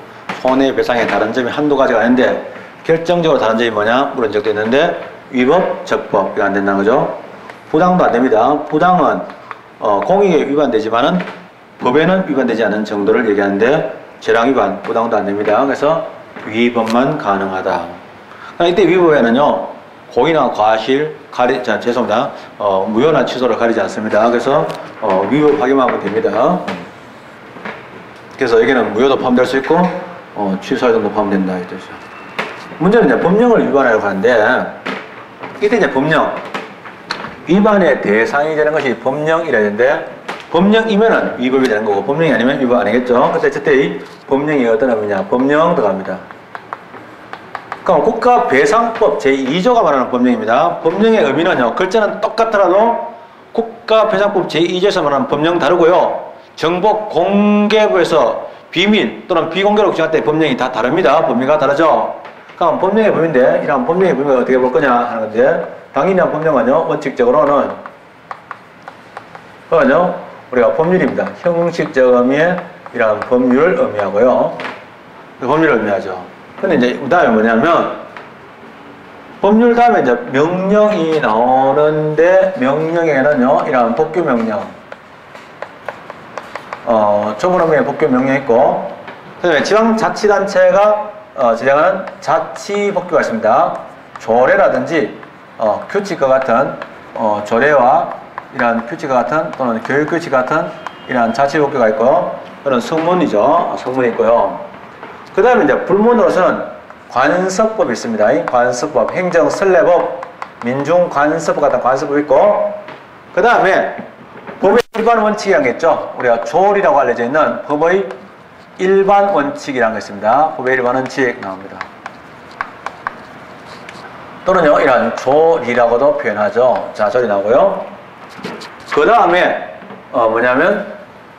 손해배상의 다른 점이 한두 가지가 아닌데, 결정적으로 다른 점이 뭐냐? 물은 적도 있는데, 위법, 적법, 이거 안 된다는 거죠. 부당도 안 됩니다. 부당은 공익에 위반되지만은 법에는 위반되지 않은 정도를 얘기하는데 재량 위반, 부당도 안 됩니다. 그래서 위법만 가능하다. 이때 위법에는요 고의나 과실, 죄송합니다. 무효나 취소를 가리지 않습니다. 그래서 위법하기만 하면 됩니다. 그래서 여기는 무효도 포함될 수 있고 취소할 정도 포함된다 이 뜻이죠. 문제는 이제 법령을 위반하려고 하는데 이때 이제 법령 위반의 대상이 되는 것이 법령이라 했는데 법령이면은 위법이 되는 거고 법령이 아니면 위법 아니겠죠. 그때 저때 이 법령이 어떤 의미냐? 법령 들어갑니다. 그럼 국가배상법 제2조가 말하는 법령입니다. 법령의 의미는요. 글자는 똑같더라도 국가배상법 제2조에서 말하는 법령 다르고요. 정보 공개부에서 비밀 또는 비공개로 규정할 때 법령이 다 다릅니다. 범위가 다르죠. 그럼 법령의 범위인데 이런 법령의 범위가 어떻게 볼 거냐 하는 건데 당연히 법령은요, 원칙적으로는, 그거는요, 우리가 법률입니다. 형식적 의미의 이러한 법률을 의미하고요. 법률을 의미하죠. 근데 이제, 그 다음에 뭐냐면, 법률 다음에 이제 명령이 나오는데, 명령에는요, 이러한 법규 명령. 좁은 의미의 법규 명령이 있고, 그 다음에 지방자치단체가 제정하는 자치법규가 있습니다. 조례라든지, 규칙과 같은 조례와 이러한 규칙과 같은 또는 교육규칙 같은 이러한 자치법규가 있고 그런 성문이죠. 성문이 있고요. 그 다음에 이제 불문으로서는 관습법이 있습니다. 관습법, 행정선례법, 민중관습법 같은 관습법이 있고 그 다음에 법의 일반 원칙이라는 게 있죠. 우리가 조리라고 알려져 있는 법의 일반 원칙이라는 게 있습니다. 법의 일반 원칙 나옵니다. 또는요, 이런 조리라고도 표현하죠. 자, 조리 나오고요. 그 다음에, 뭐냐면,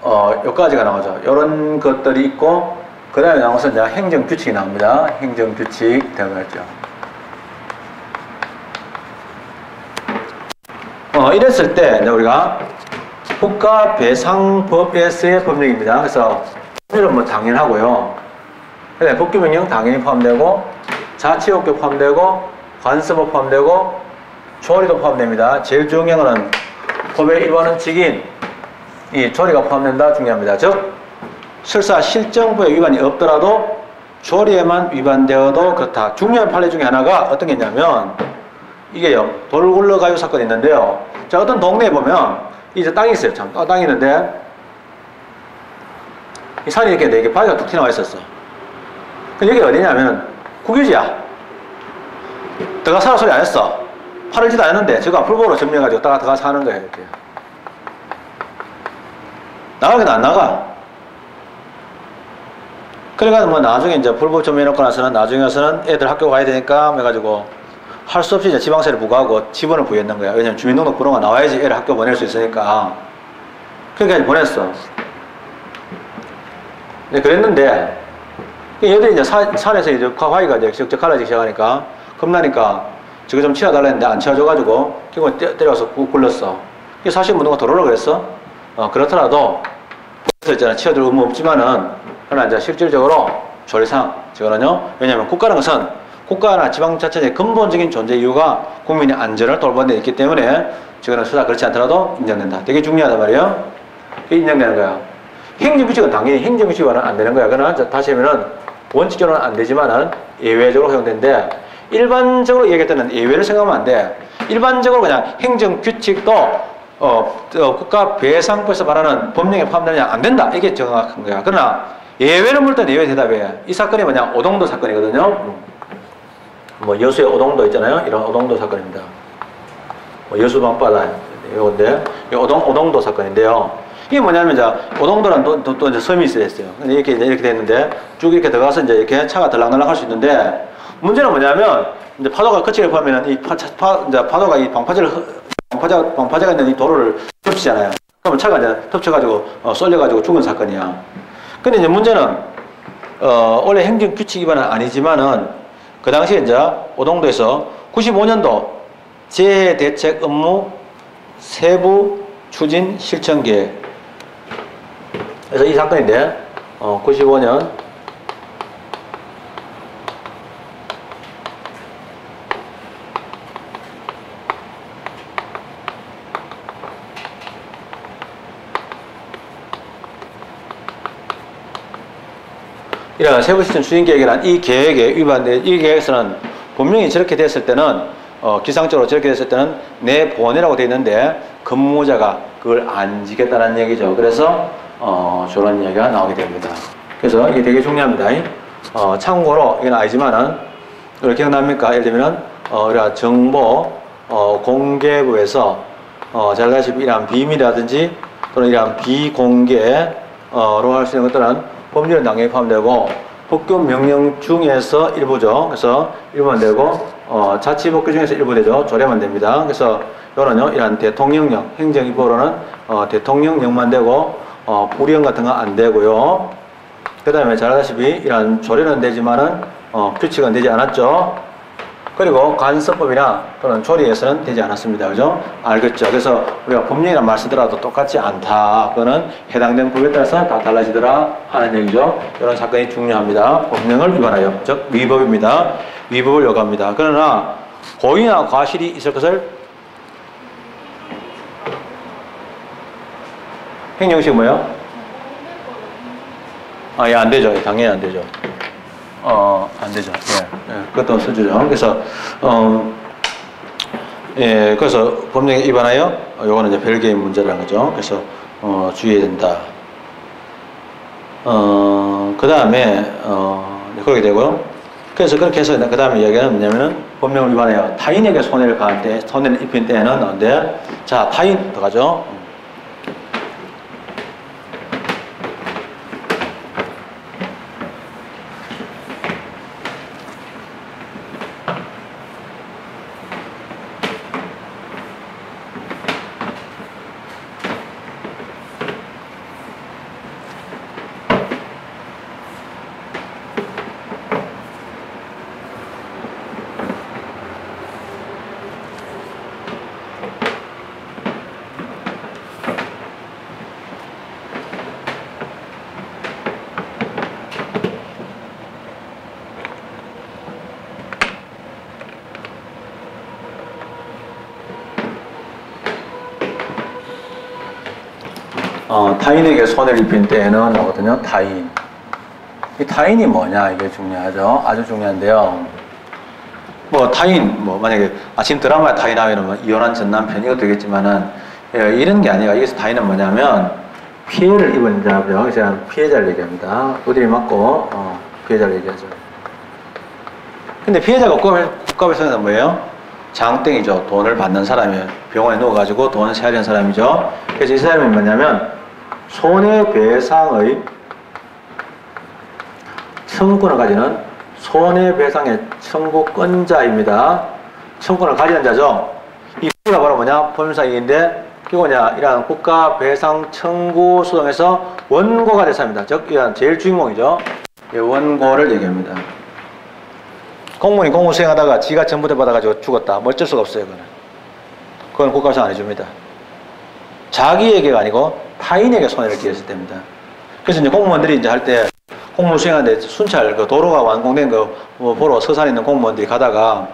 여기까지가 나오죠. 이런 것들이 있고, 그 다음에 나와서 이제 행정규칙이 나옵니다. 행정규칙 들어가죠. 이랬을 때, 이제 우리가 국가배상법에서의 법령입니다. 그래서, 법률은 뭐 당연하고요. 근데 법규명령 당연히 포함되고, 자치법규 포함되고, 관습법 포함되고 조리도 포함됩니다. 제일 중요한 것은 법의 일반 원칙인 이 조리가 포함된다 중요합니다. 즉 설사 실정부의 위반이 없더라도 조리에만 위반되어도 그렇다. 중요한 판례 중에 하나가 어떤 게 있냐면 이게요 돌 굴러가요 사건이 있는데요. 자 어떤 동네에 보면 이제 땅이 있어요. 참 땅이 있는데 이 산이 이렇게 네 개 바위가 툭 튀어나와 있었어. 근데 여기 어디냐면 국유지야. 들어가 사라 소리 안 했어. 팔을지도 안 했는데 저거 풀보로 점령해가지고 들어가 사는 거야 이렇게. 나가긴 안 나가. 그래가지고 뭐 나중에 이제 풀보 점령해놓고 나서는 나중에 와서는 애들 학교 가야 되니까 해가지고 할 수 없이 이제 지방세를 부과하고 지번을 부여했는 거야. 왜냐면 주민등록 번호가 나와야지 애를 학교 보낼 수 있으니까. 그러니까 보냈어. 네, 그랬는데 얘들이 이제 산에서 이제 바위가 이제 적적 갈라지기 시작하니까 겁나니까 저거 좀 치워달라 했는데 안 치워줘가지고 결국 때려서 굴렀어. 이게 사실 뭐 누가 도로라 그랬어? 그렇더라도 있잖아 치워줄 의무 없지만은 그러나 이제 실질적으로 조례상 저거는요. 왜냐하면 국가라는 것은 국가나 지방자치의 근본적인 존재 이유가 국민의 안전을 돌보는 데 있기 때문에 저거는 수사 그렇지 않더라도 인정된다. 되게 중요하단 말이에요. 이게 인정되는 거야. 행정규칙은 당연히 행정규칙과는 안 되는 거야. 그러나 다시 하면은 원칙적으로는 안 되지만은 예외적으로 허용되는데 일반적으로 얘기할 때는 예외를 생각하면 안 돼. 일반적으로 그냥 행정규칙도 국가배상법에서 말하는 법령에 포함되느냐 안 된다. 이게 정확한 거야. 그러나 예외를 물 때는 예외 대답해. 이 사건이 뭐냐 오동도 사건이거든요. 뭐 여수의 오동도 있잖아요. 이런 오동도 사건입니다. 뭐 여수 밤바다 이건데 오동도 사건인데요. 이게 뭐냐면 이제 오동도란 또 이제 섬이 있어야 했어요. 근데 이렇게 됐는데 쭉 이렇게 들어가서 이제 이렇게 차가 들락날락 할 수 있는데 문제는 뭐냐면 이제 파도가 끝을 보면은 이 이제 파도가 이 방파제가 있는 이 도로를 덮치잖아요. 그러면 차가 이제 덮쳐가지고 쏠려가지고 죽은 사건이야. 근데 이제 문제는 원래 행정 규칙 위반은 아니지만은 그 당시에 이제 오동도에서 95년도 재해대책 업무 세부 추진 실천 계획. 그래서 이 사건인데 95년 이런 세부실천 추진계획이란 이 계획에 위반된 이 계획에서는 분명히 저렇게 됐을 때는 기상적으로 저렇게 됐을 때는 내보내라고 되어 있는데 근무자가 그걸 안 지켰다는 얘기죠. 그래서 저런 이야기가 나오게 됩니다. 그래서 이게 되게 중요합니다. 참고로 이건 아니지만은 우리 기억납니까? 예를 들면은 우리가 정보 공개부에서 잘 알다시피 이러한 비밀이라든지 또는 이러한 비공개로 할 수 있는 것들은 법률 단계에 포함되고 법규 명령 중에서 일부죠. 그래서 일부만 되고 자치법규 중에서 일부 되죠. 조례만 됩니다. 그래서 이거는요, 이런 대통령령, 행정입법으로는 대통령령만 되고 불이행 같은 건 안 되고요. 그 다음에 잘 아다시피 이런 조례는 되지만은 규칙은 되지 않았죠. 그리고 간섭법이나 또는 조례에서는 되지 않았습니다. 그죠? 알겠죠? 그래서 우리가 법령이란 말 쓰더라도 똑같지 않다. 그거는 해당되는 법에 따라서 다 달라지더라 하는 얘기죠. 이런 사건이 중요합니다. 법령을 위반하여, 즉 위법입니다. 위법을 요구합니다. 그러나 고의나 과실이 있을 것을 행정식 뭐예요? 예, 안 되죠. 당연히 안 되죠. 안 되죠. 예, 그것도 써주죠. 그래서, 예, 그래서 법령에 위반하여, 요거는 이제 별개의 문제라는 거죠. 그래서, 주의해야 된다. 그 다음에, 그렇게 되고요. 그래서 그렇게 해서, 그 다음에 이야기는 뭐냐면은, 법령을 위반하여 타인에게 손해를 가할 때, 손해를 입힌 때는 나오는데, 자, 타인 들어가죠. 타인에게 손해를 입힌 때에는 나거든요. 타인. 이 타인이 뭐냐 이게 중요하죠. 아주 중요한데요. 뭐 타인, 뭐 만약에 아침 드라마에 타인 하면은 뭐 이혼한 전 남편 이거 되겠지만은 예, 이런 게 아니라 여기서 다이는 뭐냐면 피해를 입은 자죠. 제가 피해자를 얘기합니다. 두드리 맞고 피해자를 얘기하죠. 근데 피해자가 국가배상은 뭐예요? 장땡이죠. 돈을 받는 사람이에요. 병원에 누워가지고 돈을 세하려는 사람이죠. 그래서 이 사람이 뭐냐면 손해배상의 청구권을 가지는 손해배상의 청구권자입니다. 청구권을 가지는 자죠. 이 B가 바로 뭐냐? 법률사기인데 이거냐? 이러한 국가배상 청구 소송에서 원고가 될 사람입니다. 즉, 이러한 제일 주인공이죠. 이 원고를 얘기합니다. 공무원이 공무 수행하다가 지가 전부대 받아가지고 죽었다. 뭐 어쩔 수가 없어요, 그건 국가배상 안 해줍니다. 자기에게가 아니고 타인에게 손해를 끼쳤을 때입니다. 그래서 이제 공무원들이 이제 할 때 공무 수행하는데 순찰, 그 도로가 완공된 거 보러 서산에 있는 공무원들이 가다가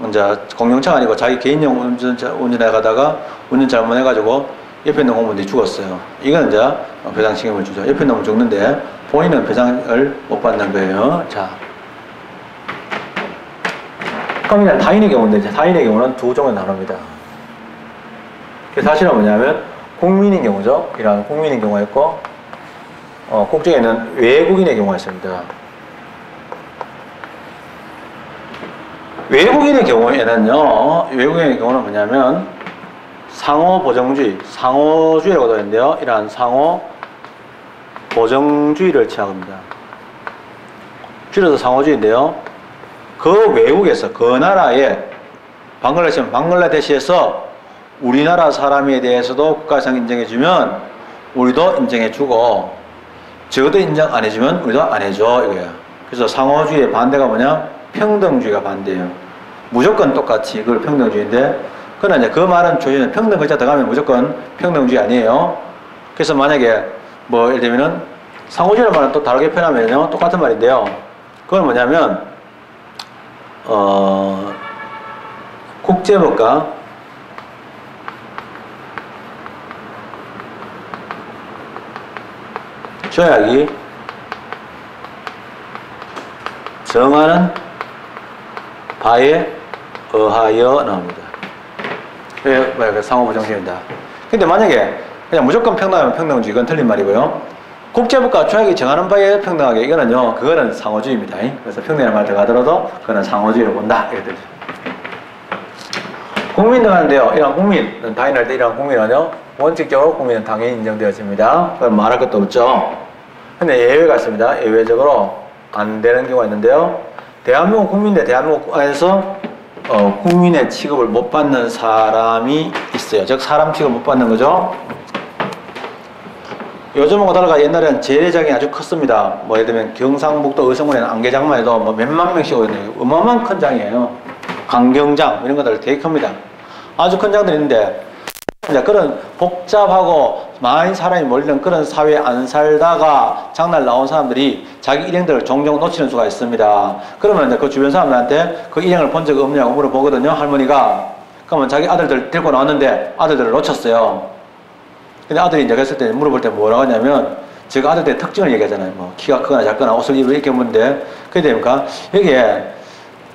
이제 공용차가 아니고 자기 개인용 운전해 가다가 운전 잘못해가지고 옆에 있는 공무원들이 죽었어요. 이건 이제 배상 책임을 주죠. 옆에 있는 놈은 죽는데 본인은 배상을 못 받는 거예요. 자. 그럼 이제 타인의 경우인데 이제 타인의 경우는 두 종류로 나눕니다. 사실은 뭐냐면 국민인 경우죠. 이런 국민인 경우가 있고 국적에는 외국인의 경우가 있습니다. 외국인의 경우에는요, 외국인의 경우는 뭐냐면 상호보정주의, 상호주의라고 되어 있는데요. 이러한 상호보정주의를 취합니다. 줄여서 상호주의인데요. 그 외국에서, 그 나라에, 방글라데시에서 우리나라 사람에 대해서도 국가배상 인정해주면 우리도 인정해주고, 적어도 인정 안 해주면 우리도 안 해줘, 이거야. 그래서 상호주의의 반대가 뭐냐? 평등주의가 반대예요. 무조건 똑같이 그걸 평등주의인데, 그러나 이제 그 말은 조지는 평등 글자 들어가면 무조건 평등주의 아니에요. 그래서 만약에 뭐 예를 들면은 상호주의라는 말은 또 다르게 표현하면요 똑같은 말인데요. 그건 뭐냐면 국제법과 조약이 정하는 바에 의하여 나옵니다. 상호보정주의입니다. 근데 만약에 그냥 무조건 평등하면 평등주의, 이건 틀린 말이고요. 국제법과 조약이 정하는 바에 평등하게, 이거는요, 그거는 상호주의입니다. 그래서 평등이라는 말 들어가더라도 그거는 상호주의로 본다. 이렇게 되죠. 국민등 하는데요, 이런 국민은 타인할 때 이런 국민은요, 원칙적으로 국민은 당연히 인정되어집니다. 그럼 말할 것도 없죠. 근데 예외가 있습니다. 예외적으로 안 되는 경우가 있는데요. 대한민국 국민인데 대한민국 안에서 국민의 취급을 못 받는 사람이 있어요. 즉 사람 취급 못 받는 거죠. 요즘하고 달라 옛날에는 재래장이 아주 컸습니다. 뭐 예를 들면 경상북도 의성군에는 안개장만 해도 뭐 몇만 명씩 오거든요. 어마어마한 큰 장이에요. 강경장 이런 것들 되게 큽니다. 아주 큰 장들이 있는데 그런 복잡하고 많은 사람이 몰리는 그런 사회에 안 살다가 장날 나온 사람들이 자기 일행들을 종종 놓치는 수가 있습니다. 그러면 이제 그 주변 사람들한테 그 일행을 본 적 없냐고 물어보거든요, 할머니가. 그러면 자기 아들들 데리고 나왔는데 아들들을 놓쳤어요. 근데 아들이 이제 그랬을 때 물어볼 때 뭐라고 하냐면 제가 아들들의 특징을 얘기하잖아요. 뭐 키가 크거나 작거나 옷을 입을 이렇게 묻는데 그게 됩니까? 여기에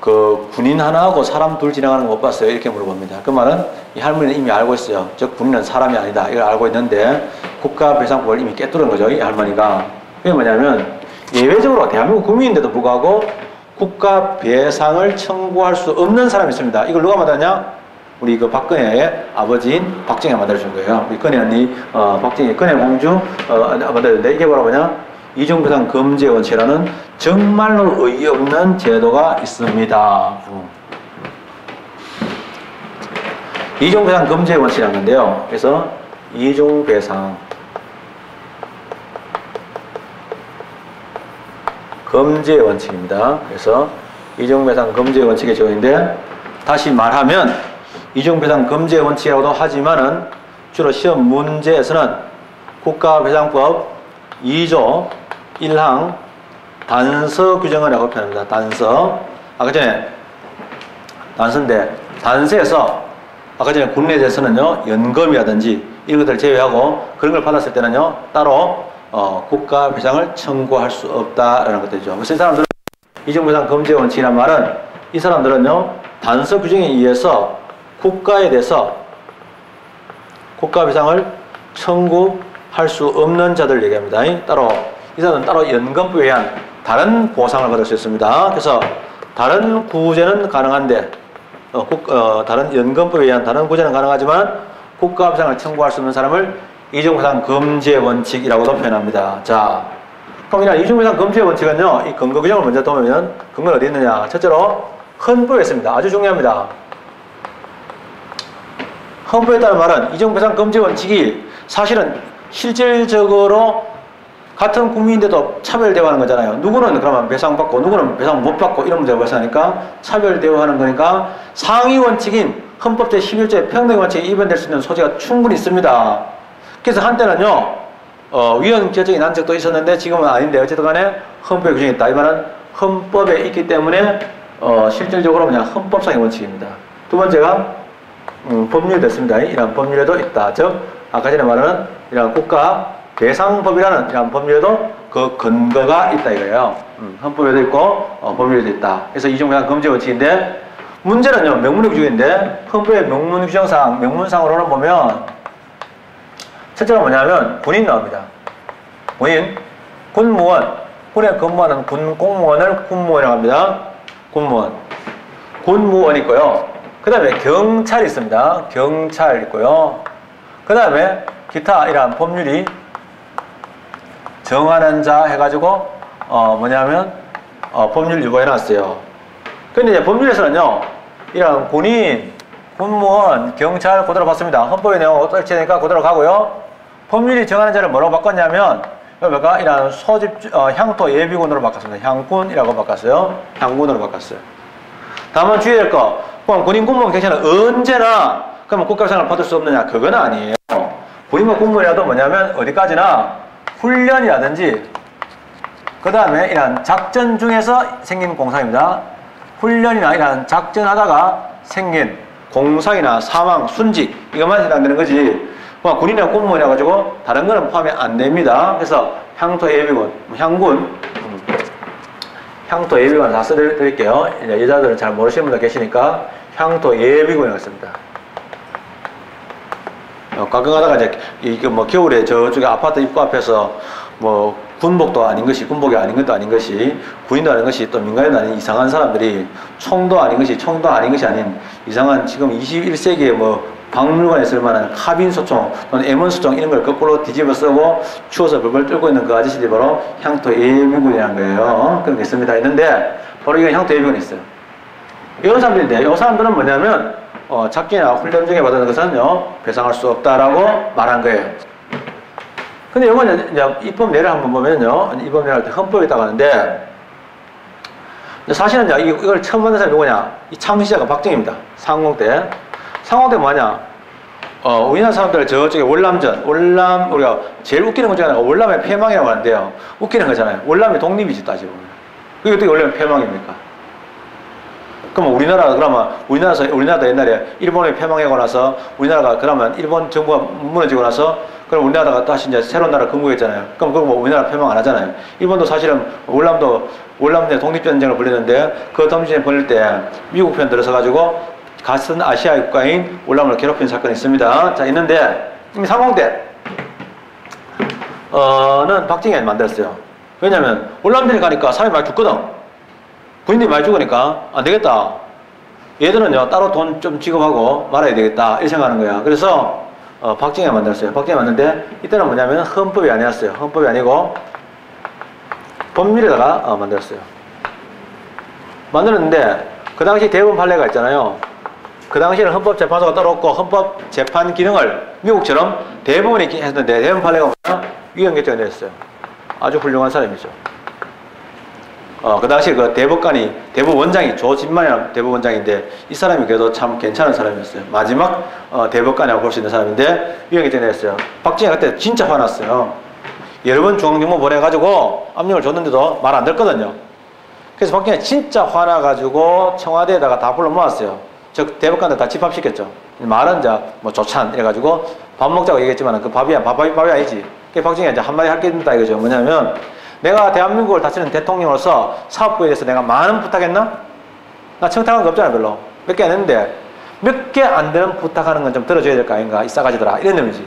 그 군인 하나하고 사람 둘 지나가는 거 못 봤어요? 이렇게 물어봅니다. 그 말은 이 할머니는 이미 알고 있어요. 즉 군인은 사람이 아니다. 이걸 알고 있는데 국가배상법을 이미 깨뚫은 거죠. 이 할머니가. 그게 뭐냐면 예외적으로 대한민국 국민인데도 불구하고 국가배상을 청구할 수 없는 사람이 있습니다. 이걸 누가 만들었냐? 우리 그 박근혜의 아버지인 박정희가 만들어준 거예요. 우리 근혜 언니, 박정희, 근혜 공주, 만들었는데 이게 바로 뭐냐? 이중배상 금지 원칙이라는 정말로 의의 없는 제도가 있습니다. 이중배상 금지 원칙이라는 건데요. 그래서 이중배상 금지 원칙입니다. 그래서 이중배상 금지 원칙의 적용인데 다시 말하면 이중배상 금지 원칙이라고도 하지만은 주로 시험 문제에서는 국가배상법 2조 1항 단서 규정을 하고 표현합니다. 단서. 아까 전에 단서인데 단서에서 아까 전에 군내에 대해서는요 연금이라든지 이런 것들을 제외하고 그런 걸 받았을 때는요 따로 국가배상을 청구할 수 없다라는 것들이죠. 그래서 이 사람들은 이중배상 금지 원칙이란 말은 이 사람들은요 단서 규정에 의해서 국가에 대해서 국가 배상을 청구할 수 없는 자들 얘기합니다. 따로 이 사람은 따로 연금법에 의한 다른 보상을 받을 수 있습니다. 그래서 다른 구제는 가능한데 다른 연금법에 의한 다른 구제는 가능하지만 국가 배상을 청구할 수 없는 사람을 이중배상 금지의 원칙이라고도 표현합니다. 자, 그럼 이런 이중배상 금지의 원칙은요, 이 근거 규정을 먼저 보면 근거는 어디 있느냐? 첫째로 헌법에 있습니다. 아주 중요합니다. 헌법에 따른 말은 이중배상 금지 원칙이 사실은 실질적으로 같은 국민인데도 차별 대우하는 거잖아요. 누구는 그러면 배상받고 누구는 배상 못 받고 이런 문제가 발생하니까 차별 대우하는 거니까 상위 원칙인 헌법 제11조의 평등 원칙에 위반될 수 있는 소지가 충분히 있습니다. 그래서 한때는요, 위헌 결정이 난 적도 있었는데 지금은 아닌데 어쨌든 간에 헌법에 규정이 있다. 이 말은 헌법에 있기 때문에 실질적으로 그냥 헌법상의 원칙입니다. 두 번째가 법률도 있습니다. 이런 법률에도 있다. 즉 아까 전에 말하는 이런 국가 배상법이라는 이런 법률에도 그 근거가 있다 이거예요. 헌법에도 있고 법률에도 있다. 그래서 이중배상 금지 원칙인데 문제는요, 명문의 규정인데 헌법의 명문 규정상 명문상으로는 보면 첫째가 뭐냐면 군인 나옵니다. 군인, 군무원, 군에 근무하는 군 공무원을 군무원이라고 합니다. 군무원, 군무원 있고요. 그 다음에 경찰이 있습니다. 경찰 있고요. 그 다음에 기타 이러한 법률이 정하는 자 해가지고 뭐냐면 법률 유보해놨어요. 근데 이제 법률에서는요, 이런 군인, 군무원, 경찰 그대로 봤습니다. 헌법의 내용은 어떨지니까 그대로 가고요. 법률이 정하는 자를 뭐라고 바꿨냐면 여기가 이런 소집 향토 예비군으로 바꿨습니다. 향군이라고 바꿨어요. 향군으로 바꿨어요. 다만 주의할 거, 그럼 군인, 군무원, 경찰은 언제나 그러면 국가배상을 받을 수 없느냐? 그건 아니에요. 군인과 군무원이라도 뭐냐면 어디까지나 훈련이라든지 그 다음에 이런 작전 중에서 생긴 공상입니다. 훈련이나 이런 작전하다가 생긴 공상이나 사망, 순직 이것만 해당되는 거지. 군인이나 군무원이라 가지고 다른 거는 포함이 안 됩니다. 그래서 향토 예비군, 향군, 향토 예비군 다 써드릴게요. 이제 여자들은 잘 모르시는 분들 계시니까 향토 예비군이라고 했습니다. 가끔 가다가 이제 이게 뭐 겨울에 저쪽에 아파트 입구 앞에서 뭐 군복도 아닌 것이, 군복이 아닌 것도 아닌 것이, 군인도 아닌 것이, 또 민간인도 아닌 이상한 사람들이 총도 아닌 것이, 총도 아닌 것이 아닌 이상한 지금 21세기에 뭐 박물관에 쓸 만한 카빈소총 또는 M1소총 이런 걸 거꾸로 뒤집어 쓰고 추워서 벌벌 떨고 있는 그 아저씨들이 바로 향토 예비군이라는 거예요. 그런 게 있습니다. 있는데 바로 이건 향토 예비군이 있어요. 이런 사람들인데 이 사람들은 뭐냐면 작전이나 훈련 중에 받은 것은요 배상할 수 없다라고 말한 거예요. 근데 이거는 이제 입법례를 한번 보면요, 입법례를 할 때 헌법에 따가는데 사실은 이제 이걸 처음 만든 사람이 누구냐? 이 창시자가 박정희입니다. 상공 때. 상공 때 뭐냐? 우리나라 사람들 저쪽에 월남전, 우리가 제일 웃기는 것 중에 하나가 월남의 폐망이라고 하는데요. 웃기는 거잖아요. 월남의 독립이지 따지고. 그게 어떻게 월남의 폐망입니까? 그러면 우리나라도 옛날에 일본에 폐망하고 나서 우리나라가 그러면 일본 정부가 무너지고 나서 그럼 우리나라가 다시 이제 새로운 나라 건국했잖아요. 그럼 그거 뭐 우리나라 폐망 안 하잖아요. 일본도 사실은 월남대 독립전쟁을 벌였는데 그 독립전쟁 벌릴 때 미국 편 들어서 가지고 같은 아시아 국가인 월남을 괴롭힌 사건이 있습니다. 자, 있는데 이미 상공대 는 박정희가 만들었어요. 왜냐면 월남전에 가니까 사람이 많이 죽거든. 군인들이 많이 죽으니까 안 되겠다. 얘들은요 따로 돈 좀 지급하고 말아야 되겠다 이렇게 생각하는 거야. 그래서 박정희가 만들었어요. 박정희가 만드는데 이때는 뭐냐면 헌법이 아니었어요. 헌법이 아니고 법률에다가 만들었어요. 만들었는데 그 당시 대법원 판례가 있잖아요. 그 당시에는 헌법재판소가 따로 없고 헌법재판 기능을 미국처럼 대법원이 했는데 대법원 판례가 뭐냐? 위헌 결정을 내렸어요. 아주 훌륭한 사람이죠. 그 당시 그 대법원장이 조진만이라는 대법원장인데 이 사람이 그래도 참 괜찮은 사람이었어요. 마지막 대법관이라고 볼 수 있는 사람인데 위헌 결정을 내렸어요. 박정희가 그때 진짜 화났어요. 여러 번 중앙정부 보내가지고 압력을 줬는데도 말 안 듣거든요. 그래서 박정희가 진짜 화나가지고 청와대에다가 다 불러 모았어요. 즉 대법관들 다 집합시켰죠. 말은 이제 뭐 조찬 이래가지고 밥 먹자고 얘기했지만 그 밥이 아니지. 그래서 박정희가 이제 한마디 할 게 있다 이거죠. 뭐냐면 내가 대한민국을 다스리는 대통령으로서 사업부에 대해서 내가 많은 부탁했나? 나 청탁한 거 없잖아 별로. 몇 개 안 했는데 몇 개 안 되는 부탁하는 건 좀 들어줘야 될 거 아닌가, 이 싸가지들아, 이런 놈이지.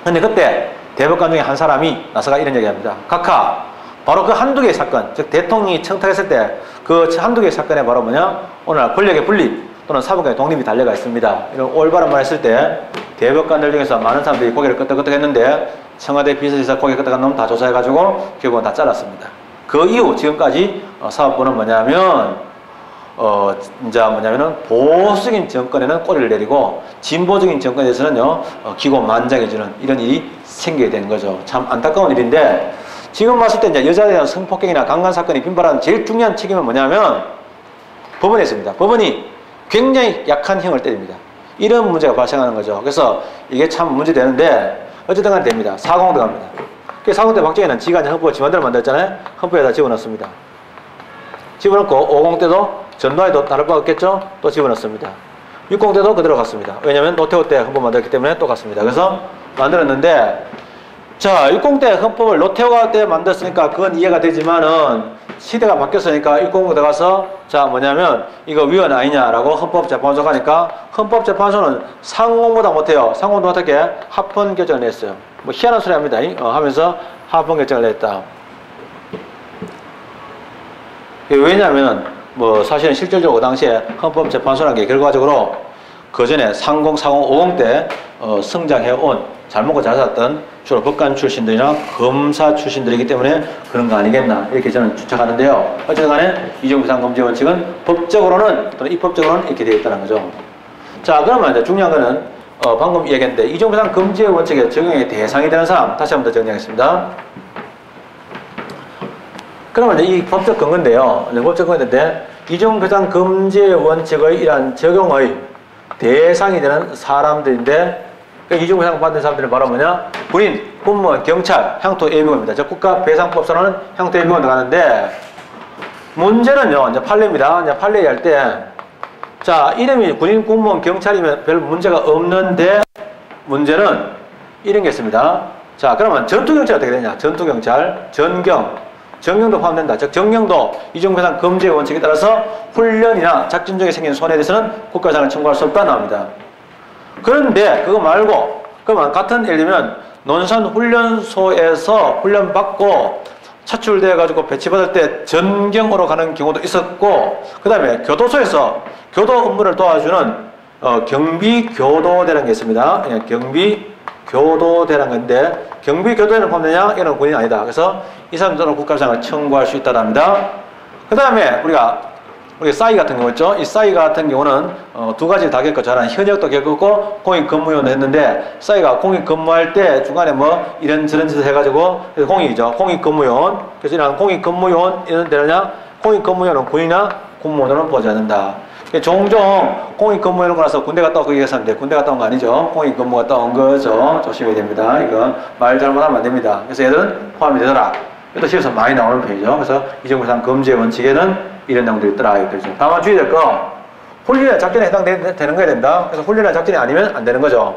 근데 그때 대법관 중에 한 사람이 나서가 이런 얘기 합니다. 각하, 바로 그 한두 개의 사건, 즉 대통령이 청탁했을 때 그 한두 개의 사건에 바로 뭐냐, 오늘날 권력의 분립 또는 사법관의 독립이 달려가 있습니다. 이런 올바른 말 했을 때 대법관들 중에서 많은 사람들이 고개를 끄덕끄덕 했는데 청와대 비서실에서 고개 끄덕한 놈 다 조사해가지고 결국은 다 잘랐습니다. 그 이후 지금까지 사법부는 뭐냐면 이제 뭐냐면은 보수적인 정권에는 꼬리를 내리고 진보적인 정권에 대해서는요 기고만장해주는 이런 일이 생겨야 되는 거죠. 참 안타까운 일인데 지금 봤을 때 이제 여자에 대한 성폭행이나 강간 사건이 빈발하는 제일 중요한 책임은 뭐냐면 법원에 있습니다. 법원이 굉장히 약한 형을 때립니다. 이런 문제가 발생하는 거죠. 그래서 이게 참 문제되는데 어쨌든 간에 됩니다. 사공 들어갑니다. 그 사공 때 박정희는 지가 헌법을 지 맘대로 만들었잖아요. 헌법에다 집어넣습니다. 집어넣고 50 때도 전두환에도 다를 바 없겠죠? 또 집어넣습니다. 60 때도 그대로 갔습니다. 왜냐하면 노태우 때 헌법 만들었기 때문에 또 갔습니다. 그래서 만들었는데 자 60 때 헌법을 노태우가 때 만들었으니까 그건 이해가 되지만은 시대가 바뀌었으니까 60 들어가서 자 뭐냐면 이거 위헌 아니냐라고 헌법재판소 가니까 헌법재판소는 상공보다 못해요. 상공도 어떻게 합헌 결정을 냈어요. 뭐 희한한 소리 합니다. 하면서 합헌 결정을 냈다. 왜냐하면 뭐 사실은 실질적으로 그 당시에 헌법재판소라는 게 결과적으로 그 전에 30, 40, 50 때 성장해온 잘 먹고 잘 살았던 주로 법관 출신들이나 검사 출신들이기 때문에 그런 거 아니겠나 이렇게 저는 추측하는데요. 어쨌든 간에 이종배상금지 원칙은 법적으로는 또는 입법적으로는 이렇게 되어 있다는 거죠. 자 그러면 이제 중요한 거는 방금 얘기했는데 이종배상금지의 원칙에 적용의 대상이 되는 사람 다시 한번 더 정리하겠습니다. 그러면 이제 이 법적 근거인데요. 법적 근거인데 이종배상금지의 원칙의 이러한 적용의 대상이 되는 사람들인데 이종배상 받는 사람들은 바로 뭐냐? 군인, 공무원, 경찰, 향토 예비군입니다. 저 국가배상법상으로는 향토 예비군 들어가는데 문제는요. 이제 판례입니다. 이제 판례 할 때 자 이름이 군인, 공무원, 경찰이면 별 문제가 없는데 문제는 이런 게 있습니다. 자 그러면 전투경찰 어떻게 되냐? 전투경찰, 전경도 포함된다. 즉 정경도 이종배상 금지의 원칙에 따라서 훈련이나 작전 중에 생긴 손해에 대해서는 국가배상을 청구할 수 없다 나옵니다. 그런데 그거 말고 그러면 같은 예를 들면 논산훈련소에서 훈련받고 차출돼 가지고 배치받을 때 전경으로 가는 경우도 있었고 그 다음에 교도소에서 교도 업무를 도와주는 경비교도대라는 게 있습니다. 경비교도대라는 건데 경비교도대는 포함되냐? 이런 군인이 아니다. 그래서 이 사람들은 국가배상을 청구할 수 있다고 합니다. 그 다음에 우리 싸이 같은 경우 있죠? 이 싸이 같은 경우는 두 가지를 다 겪었죠. 하나는 현역도 겪었고 공익근무요원도 했는데 싸이가 공익근무할 때 중간에 뭐 이런저런 짓을 해가지고 그래서 공익이죠. 공익근무요원. 그래서 이런 공익근무요원 이런 데냐? 공익근무요원은 군이나 공무원으로는 보지 않는다. 종종 공익근무요원 나서 군대 갔다 오고 얘기했었는데 군대 갔다 온 거 아니죠. 공익근무 갔다 온 거죠. 조심해야 됩니다. 이거 말 잘못하면 안 됩니다. 그래서 얘들은 포함이 되더라. 이것도 실에서 많이 나오는 편이죠. 그래서 이종배상 금지의 원칙에는 이런 내용들이 있더라. 이거죠. 다만 주의될 거, 훈련이나 작전에 해당되는 거야 된다. 그래서 훈련이나 작전이 아니면 안 되는 거죠.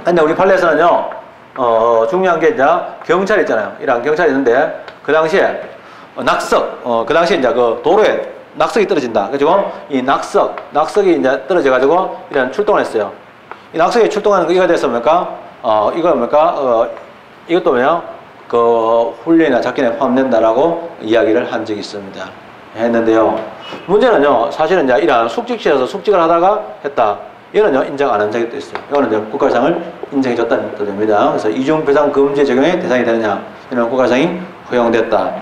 근데 우리 판례에서는요, 중요한 게 이제 경찰이 있잖아요. 이런 경찰이 있는데, 그 당시에 낙석, 그 당시에 이제 그 도로에 낙석이 떨어진다. 그죠? 이 낙석이 이제 떨어져가지고 이런 출동을 했어요. 이 낙석이 출동하는 거 이거 돼서 뭡니까? 이거 뭡니까? 이것도 뭐냐? 그 훈련이나 작전에 포함된다라고 이야기를 한 적이 있습니다. 했는데요. 문제는요, 사실은 이제 이러한 숙직실에서 숙직을 하다가 했다. 이거는요, 인정 안 한 적도 있어요. 이거는 이제 국가배상을 인정해줬다는 것도 됩니다. 그래서 이종배상 금지 적용의 대상이 되느냐, 이런 국가배상이 허용됐다.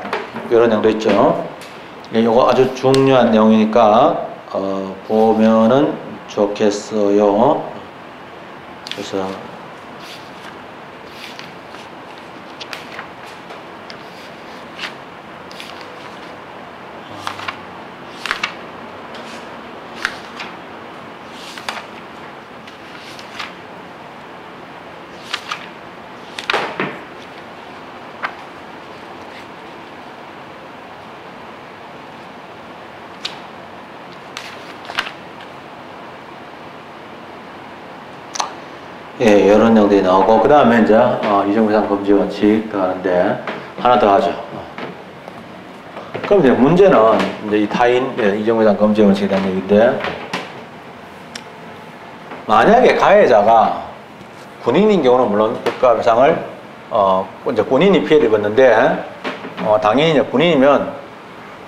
이런 내용도 있죠. 이거 아주 중요한 내용이니까, 보면은 좋겠어요. 그래서, 예, 이런 내용들이 나오고, 그 다음에 이제, 이종배상 금지 원칙 들어가는데, 하나 더 하죠. 그럼 이제 문제는, 이제 이 타인, 이종배상 금지 원칙에 대한 얘기인데, 만약에 가해자가 군인인 경우는 물론 국가배상을 이제 군인이 피해를 입었는데 당연히 이제 군인이면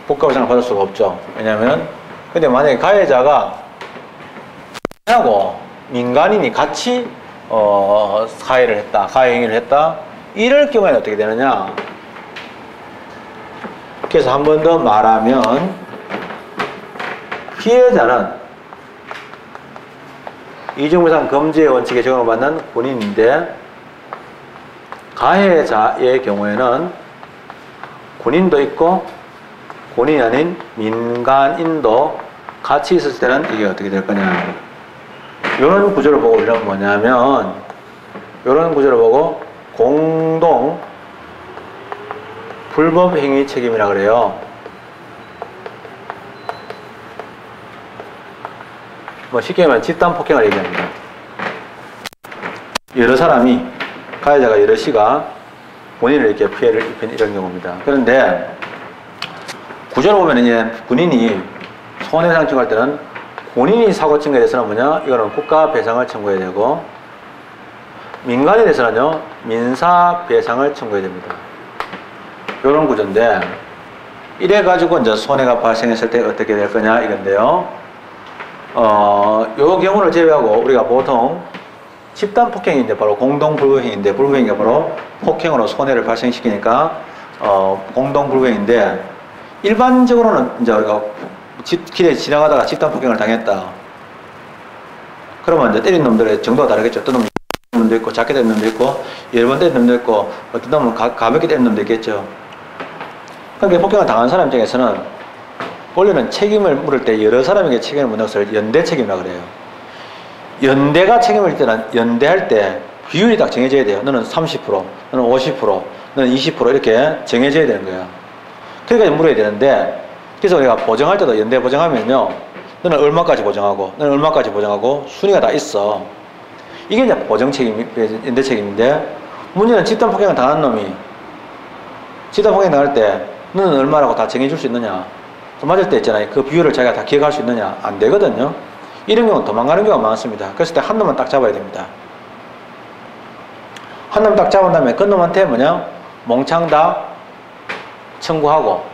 국가배상을 받을 수가 없죠. 왜냐하면 근데 만약에 가해자가 하고 민간인이 같이 가해 행위를 했다. 이럴 경우에는 어떻게 되느냐? 그래서 한 번 더 말하면 피해자는 이중배상 금지의 원칙에 적용을 받는 군인인데 가해자의 경우에는 군인도 있고 군인이 아닌 민간인도 같이 있을 때는 이게 어떻게 될 거냐. 이런 구조를 보고 우리는 뭐냐면 이런 구조를 보고 공동 불법 행위 책임이라 그래요. 뭐 쉽게 말하면 집단 폭행을 얘기합니다. 여러 사람이 가해자가 여럿이가 본인을 이렇게 피해를 입힌 이런 경우입니다. 그런데 구조를 보면 이제 군인이 손해배상 청구할 때는 본인이 사고 친 거에 대해서는 뭐냐? 이거는 국가 배상을 청구해야 되고 민간에 대해서는요 민사 배상을 청구해야 됩니다. 이런 구조인데 이래 가지고 이제 손해가 발생했을 때 어떻게 될 거냐 이건데요. 요 경우를 제외하고 우리가 보통 집단 폭행이 이제 바로 공동 불법행위인데 불법행위가 바로 폭행으로 손해를 발생시키니까 공동 불법행위인데 일반적으로는 이제 우리가 길에 지나가다가 집단 폭행을 당했다. 그러면 이제 때린 놈들의 정도가 다르겠죠. 어떤 놈은 놈도 있고 작게 때린 놈도 있고 여러 번 때린 놈도 있고 어떤 놈은 가볍게 때린 놈도 있겠죠. 그러니까 폭행을 당한 사람 입장에서는 원래는 책임을 물을 때 여러 사람에게 책임을 묻는 것을 연대 책임이라고 그래요. 연대가 책임을 질 때는 연대할 때 비율이 딱 정해져야 돼요. 너는 30%, 너는 50%, 너는 20% 이렇게 정해져야 되는 거예요. 그러니까 물어야 되는데 그래서 우리가 보정할 때도 연대 보정하면요 너는 얼마까지 보정하고 너는 얼마까지 보정하고 순위가 다 있어. 이게 이제 보정 책임, 연대 책임인데 문제는 집단 폭행을 당한 놈이 집단 폭행 당할 때 너는 얼마라고 다 정해줄 수 있느냐. 맞을 때 있잖아요. 그 비율을 자기가 다 기억할 수 있느냐. 안 되거든요. 이런 경우는 도망가는 경우가 많습니다. 그랬을 때 한 놈만 딱 잡아야 됩니다. 한 놈 딱 잡은 다음에 그 놈한테 뭐냐 몽창 다 청구하고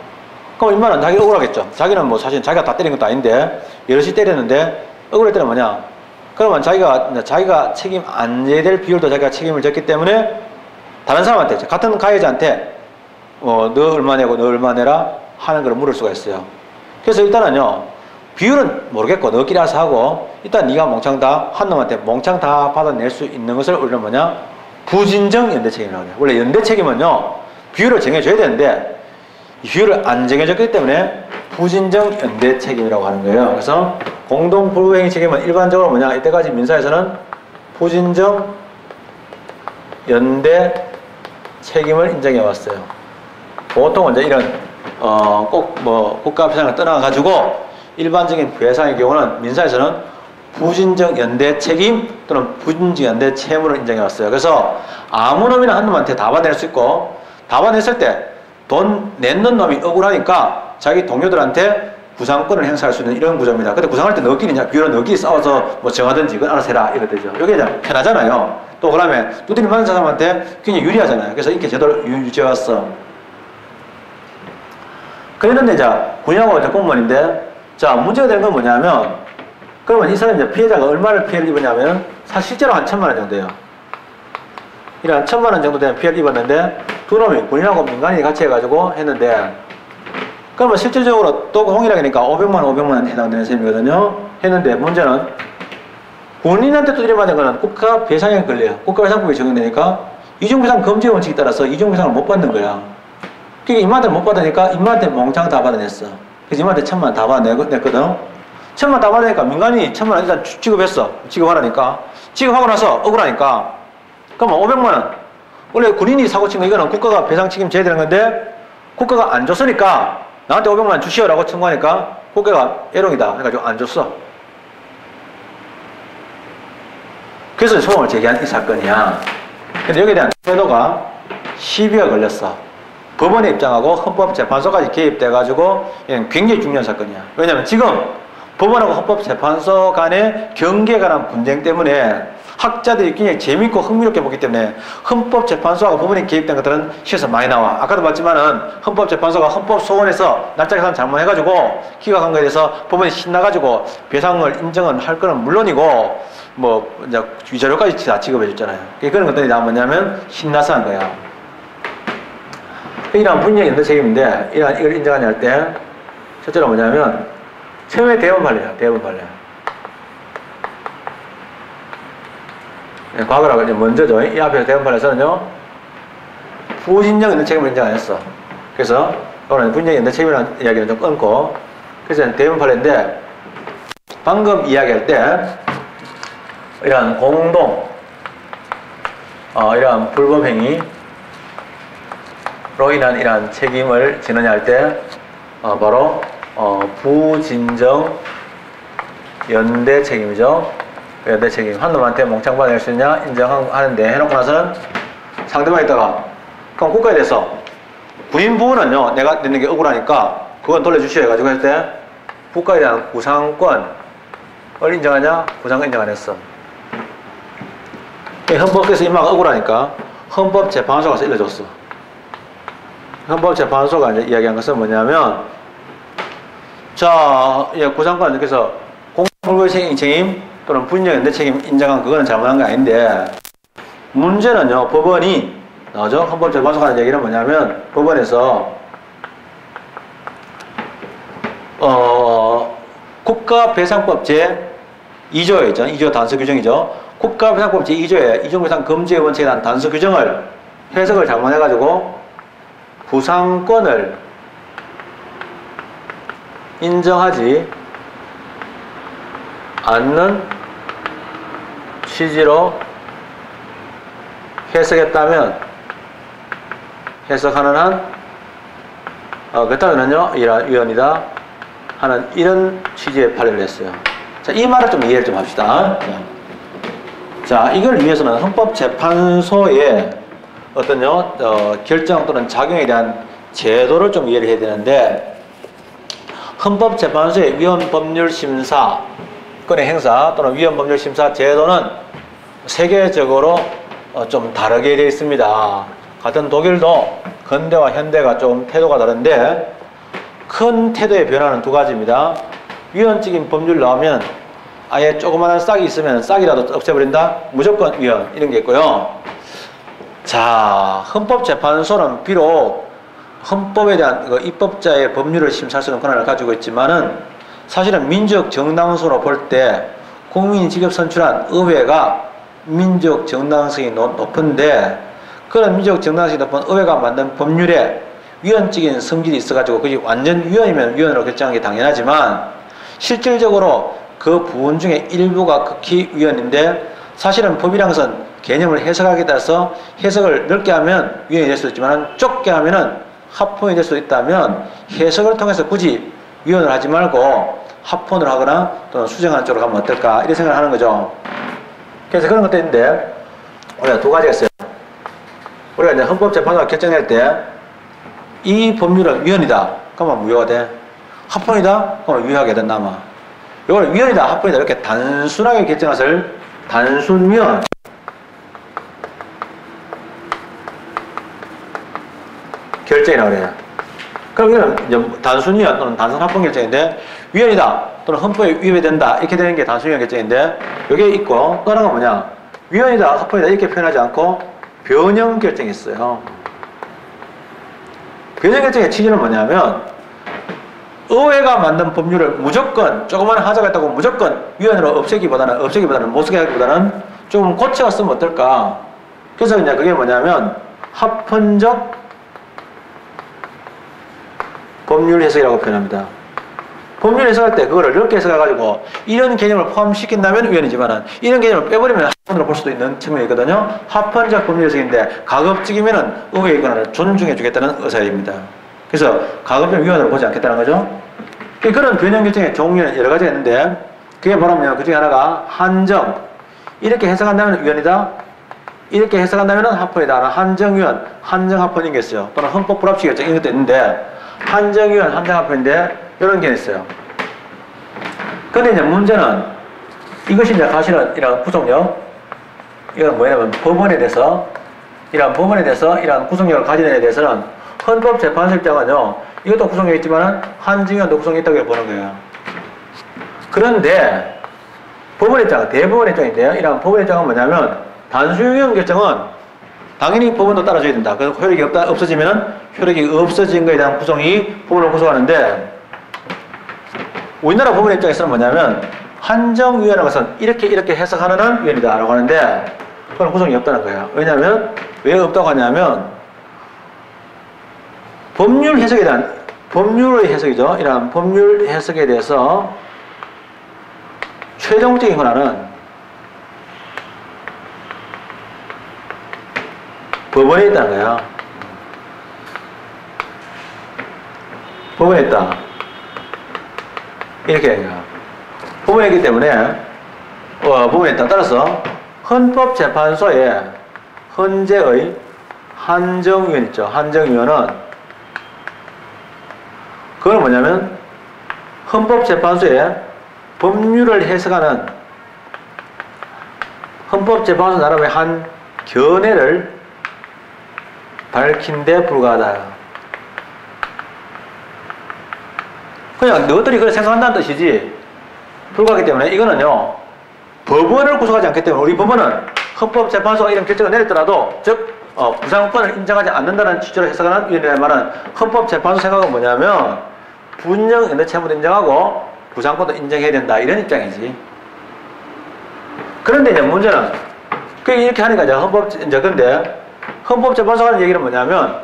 그럼 인마는 자기 억울하겠죠. 자기는 뭐 사실 자기가 다 때린 것도 아닌데 여럿이 때렸는데 억울할 때는 뭐냐 그러면 자기가 책임 안 져야 될 비율도 자기가 책임을 졌기 때문에 다른 사람한테 같은 가해자한테 너 얼마 내고 너 얼마 내라 하는 걸 물을 수가 있어요. 그래서 일단은요 비율은 모르겠고 너끼리 알아서 하고 일단 네가 몽창 다 한 놈한테 몽창 다 받아낼 수 있는 것을 우리는 뭐냐 부진정 연대 책임이라고 해요. 원래 연대 책임은요 비율을 정해줘야 되는데 이 비율을 안 정해졌기 때문에 부진정 연대 책임이라고 하는 거예요. 그래서 공동 불법행위 책임은 일반적으로 뭐냐 이때까지 민사에서는 부진정 연대 책임을 인정해 왔어요. 보통은 이제 이런 꼭 뭐 국가 배상을 떠나가지고 일반적인 배상의 경우는 민사에서는 부진정 연대 책임 또는 부진정 연대 채무를 인정해 왔어요. 그래서 아무 놈이나 한 놈한테 다 받아낼 수 있고 다 받아냈을 때 돈 냈는 놈이 억울하니까 자기 동료들한테 구상권을 행사할 수 있는 이런 구조입니다. 근데 구상할 때 너끼리 싸워서 뭐 정하든지 그건 알아서 해라 이거 되죠. 이게 편하잖아요. 또 그다음에 두드리 맞는 사람한테 굉장히 유리하잖아요. 그래서 이렇게 제도를 유지해 왔어. 그랬는데 군인하고 공무원인데 문제가 되는 건 뭐냐면 그러면 이 사람이 피해자가 얼마를 피해를 입었냐면 사실 실제로 한 1,000만 원 정도예요. 이런 1,000만 원 정도 되는 피해를 입었는데 두 놈이 군인하고 민간인이 같이 해가지고 했는데 그러면 실질적으로 또 홍일하니까 500만 원 해당되는 셈이거든요. 했는데 문제는 군인한테 두드려 맞은 거는 국가 배상에 걸려요. 국가 배상법이 적용되니까 이중배상 금지 원칙에 따라서 이중배상을 못 받는 거야. 그러니까 임마한테 못 받으니까 임마한테 몽창 다 받아냈어. 그래서 임마한테 1,000만 원 다 받아냈거든. 1,000만 원 다 받으니까 민간인이 1,000만 원 일단 지급했어. 지급하라니까. 지급하고 나서 억울하니까. 그러면 500만 원. 원래 군인이 사고 친 거 이거는 국가가 배상 책임져야 되는 건데 국가가 안 줬으니까 나한테 500만 원 주시오라고 청구하니까 국가가 애롱이다 해가지고 안 줬어. 그래서 소송을 제기한 이 사건이야. 근데 여기에 대한 태도가 시비가 걸렸어. 법원의 입장하고 헌법재판소까지 개입돼가지고 굉장히 중요한 사건이야. 왜냐면 지금 법원하고 헌법재판소 간의 경계에 관한 분쟁 때문에 학자들이 굉장히 재밌고 흥미롭게 보기 때문에 헌법재판소하고 법원이 개입된 것들은 시에서 많이 나와. 아까도 봤지만은 헌법재판소가 헌법소원에서 날짜 계산 잘못해가지고 기각한 거에 대해서 법원이 신나가지고 배상을 인정은 할 거는 물론이고 뭐 이제 위자료까지 다 지급해줬잖아요. 그런 것들이 다 뭐냐면 신나서 한 거야. 이러한 분쟁이 있는 책임인데 이걸 인정하냐 할 때 첫째로 뭐냐면 처음에 대법원 판례야. 대법원 판례. 과거라고 이제 먼저죠. 이 앞에서 대법원 판례에서는요 부진정 있는 책임을 인정 안 했어. 그래서 오늘 분쟁이 있는 책임이라는 이야기를 좀 끊고 그래서 대법원 판례인데 방금 이야기할 때 이러한 공동 이러한 불법행위로 인한 이러한 책임을 지느냐 할 때 바로 부진정 연대 책임이죠. 연대 책임. 한 놈한테 몽창 받아낼 수 있냐 인정하는데 해놓고 나서는 상대방이 있다가 그럼 국가에 대해서 부인 부분은요 내가 내는 게 억울하니까 그건 돌려주시오 해가지고 할 때 국가에 대한 구상권을 인정하냐? 구상권 인정 안 했어. 헌법에서 임마가 억울하니까 헌법재판소가 가서 일러줬어. 헌법재판소가 이제 이야기한 것은 뭐냐면 자, 구상권 그래서 공무불법의 책임 또는 분쟁연대 책임 인정한 그거는 잘못한 게 아닌데 문제는요 법원이 나오죠. 헌법재판소가 하는 얘기는 뭐냐면 법원에서 국가배상법 제2조에 있죠. 2조 단서 규정이죠. 국가배상법 제2조에 이종배상 금지의 원칙에 대한 단서 규정을 해석을 잘못해가지고 구상권을 인정하지 않는 취지로 해석하는 한 그렇다면요 이런 위헌이다 하는 이런 취지의 판례를 했어요. 자, 이 말을 좀 이해를 좀 합시다. 자, 이걸 위해서는 헌법재판소의 어떤요 결정 또는 작용에 대한 제도를 좀 이해를 해야 되는데 헌법재판소의 위헌법률심사권의 행사 또는 위헌법률심사 제도는 세계적으로 좀 다르게 되어 있습니다. 같은 독일도 근대와 현대가 좀 태도가 다른데 큰 태도의 변화는 두 가지입니다. 위헌적인 법률 나오면 아예 조그마한 싹이 있으면 싹이라도 없애버린다? 무조건 위헌 이런 게 있고요. 자, 헌법재판소는 비록 헌법에 대한 입법자의 법률을 심사할 수 있는 권한을 가지고 있지만은 사실은 민족 정당성으로 볼 때 국민이 직접 선출한 의회가 민족 정당성이 높은데 그런 민족 정당성이 높은 의회가 만든 법률에 위헌적인 성질이 있어가지고 그게 완전 위헌이면 위헌으로 결정하는 게 당연하지만 실질적으로 그 부분 중에 일부가 극히 위헌인데 사실은 법이라는 것은 개념을 해석하기에 따라서 해석을 넓게 하면 위헌이 될 수도 있지만 좁게 하면은 합헌이 될 수도 있다면 해석을 통해서 굳이 위헌을 하지 말고 합헌을 하거나 또는 수정하는 쪽으로 가면 어떨까 이런 생각을 하는 거죠. 그래서 그런 것도 있는데 우리가 두 가지가 있어요. 우리가 이제 헌법재판소가 결정할 때 이 법률은 위헌이다. 그러면 무효가 돼. 합헌이다. 그러면 유효하게 된다. 아마. 이걸 위헌이다, 합헌이다 이렇게 단순하게 결정할 단순 위헌. 결정이라고 그래요. 그럼 이거는 이제 단순 위헌 또는 단순 합헌 결정인데 위헌이다 또는 헌법에 위배된다 이렇게 되는 게 단순 위헌 결정인데 여기에 있고 또 하나가 뭐냐 위헌이다 합헌이다 이렇게 표현하지 않고 변형 결정이 있어요. 변형 결정의 취지는 뭐냐면 의회가 만든 법률을 무조건 조그마한 하자가 있다고 무조건 위헌으로 없애기보다는 못 쓰게 하기보다는 좀 고쳐 쓰면 어떨까. 그래서 이제 그게 뭐냐면 합헌적 법률 해석이라고 표현합니다. 법률 해석할 때 그거를 넓게 해석해가지고 이런 개념을 포함시킨다면 위헌이지만은 이런 개념을 빼버리면 합헌으로 볼 수도 있는 측면이 있거든요. 합헌적 법률 해석인데 가급적이면은 의회의 권한을 존중해 주겠다는 의사입니다. 그래서 가급적 위헌으로 보지 않겠다는 거죠. 그런 변형 결정의 종류는 여러 가지가 있는데 그게 바로 뭐냐면 그 중에 하나가 한정. 이렇게 해석한다면 위헌이다. 이렇게 해석한다면 합헌이다. 한정위헌, 한정합헌인 게 있어요. 또는 헌법 불합치 결정 이런 것도 있는데 한정위헌, 한정합헌인데 이런 게 있어요. 근데 이제 문제는 이것이 이제 사실은 이런 구속력, 이건 뭐냐면 법원에 대해서 이러한 구속력을 가진 데 대해서는 헌법재판소 입장은요, 이것도 구속력이 있지만은 한증인도 구속력이 있다고 보는 거예요. 그런데 법원 입장, 대법원 입장인데요. 이러한 법원 입장은 뭐냐면 단수용형 결정은 당연히 법원도 따라줘야 된다. 그래서 효력이 없어지면은 효력이 없어진 것에 대한 구속이 법원을 구속하는데, 우리나라 법원 입장에서는 뭐냐면 한정위원회 것은 이렇게 해석하는 위원이다 라고 하는데, 그건 구속이 없다는 거예요. 왜냐하면 왜 없다고 하냐면 법률 해석에 대한 법률의 해석이죠. 이러한 법률 해석에 대해서 최종적인 권한은 법원에 있다는 거예요. 법원에 있다. 이렇게 해요. 법원에 있기 때문에 법원에 있다. 따라서 헌법재판소의 현재의 한정위원 있죠. 한정위원은 그건 뭐냐면 헌법재판소의 법률을 해석하는 헌법재판소 나름의 한 견해를 밝힌 데 불과하다. 그냥 너희들이 그렇게 생각한다는 뜻이지 불과하기 때문에 이거는요, 법원을 구속하지 않기 때문에 우리 법원은 헌법재판소가 이런 결정을 내렸더라도, 즉 부상권을 인정하지 않는다는 취지로 해석하는 위원회의 말은 헌법재판소 생각은 뭐냐면 분명 연대채무도 인정하고 부상권도 인정해야 된다 이런 입장이지. 그런데 이제 문제는 그게 이렇게 하니까 이제 그런데 헌법재판소가 하는 얘기는 뭐냐면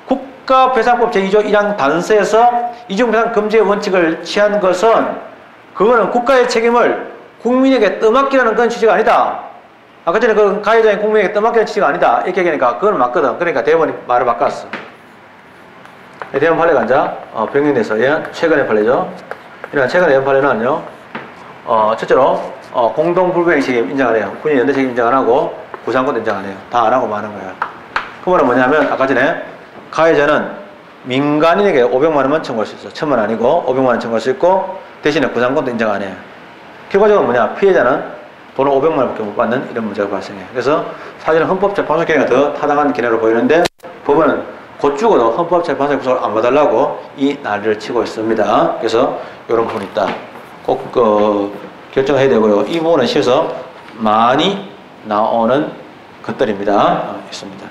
국가배상법 제2조 1항 단서에서 이중배상 금지의 원칙을 취한 것은 그거는 국가의 책임을 국민에게 떠맡기라는 그런 취지가 아니다. 아까 전에 그 가해자인 국민에게 떠맡기는 취지가 아니다. 이렇게 얘기하니까 그건 맞거든. 그러니까 대법원이 말을 바꿨어. 대법원 판례가 이제 변경돼서 최근의 판례죠. 이런 최근의 판례는요, 첫째로 공동불변의 책임 인정 안 해요. 군인 연대 책임 인정 안 하고 부상권도 인정 안 해요. 다 안 하고 마는 거예요. 그 말은 뭐냐면 아까 전에 가해자는 민간인에게 500만 원만 청구할 수 있어. 1000만 원 아니고 500만 원 청구할 수 있고 대신에 부상권도 인정 안 해요. 결과적으로 뭐냐, 피해자는 돈을 500만 원밖에 못 받는 이런 문제가 발생해요. 그래서 사실은 헌법재판소 견해가 더 타당한 견해로 보이는데 법원은 곧 죽어도 헌법재판소의 구속을 안 봐달라고 이 난리를 치고 있습니다. 그래서 이런 부분이 있다. 꼭 결정해야 되고요. 이 부분은 실에서 많이 나오는 것들입니다. 있습니다.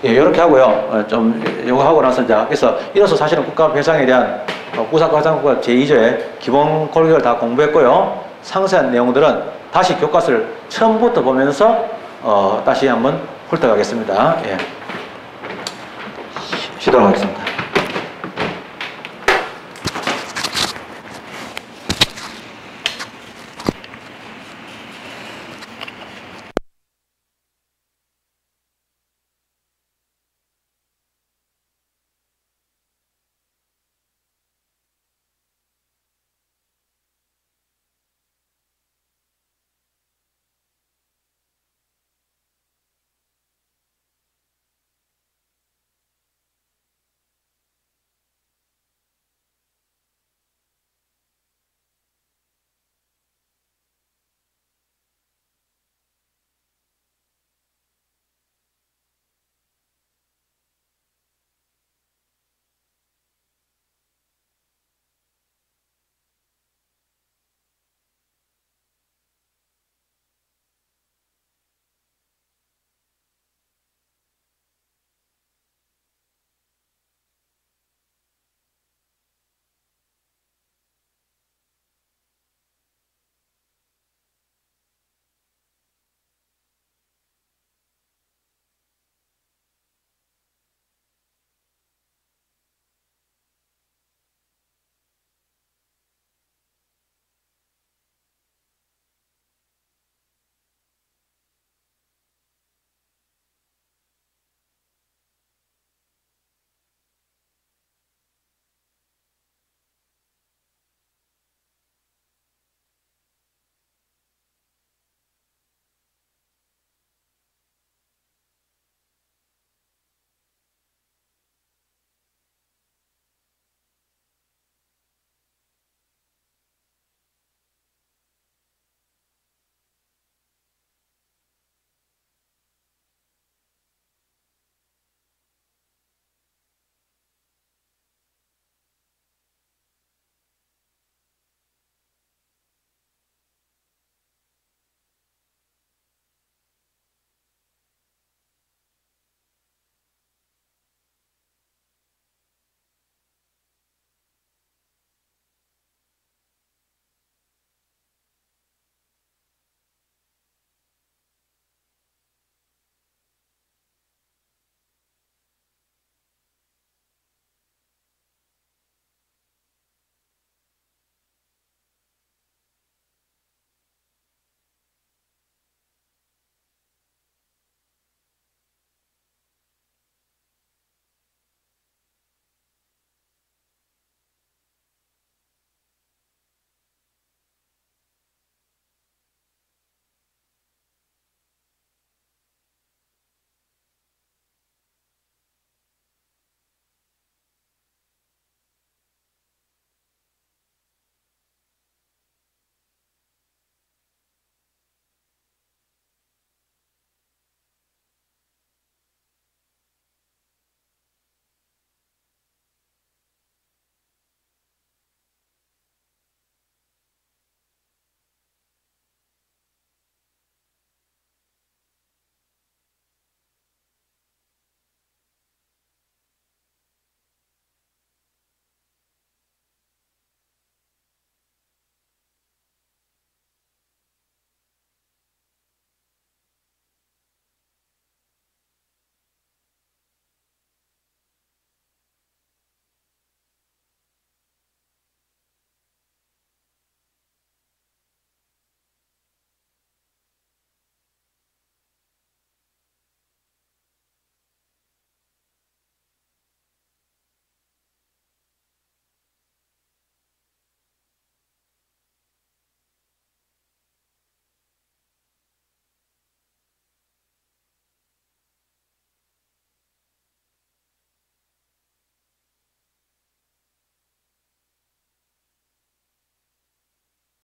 예, 이렇게 하고요. 좀 요거 하고 나서 이제 그래서 이로써 사실은 국가 배상에 대한 국가가상법 제2조의 기본 권리를 다 공부했고요. 상세한 내용들은 다시 교과서를 처음부터 보면서 다시 한번 훑어가겠습니다. 예. 시도하겠습니다.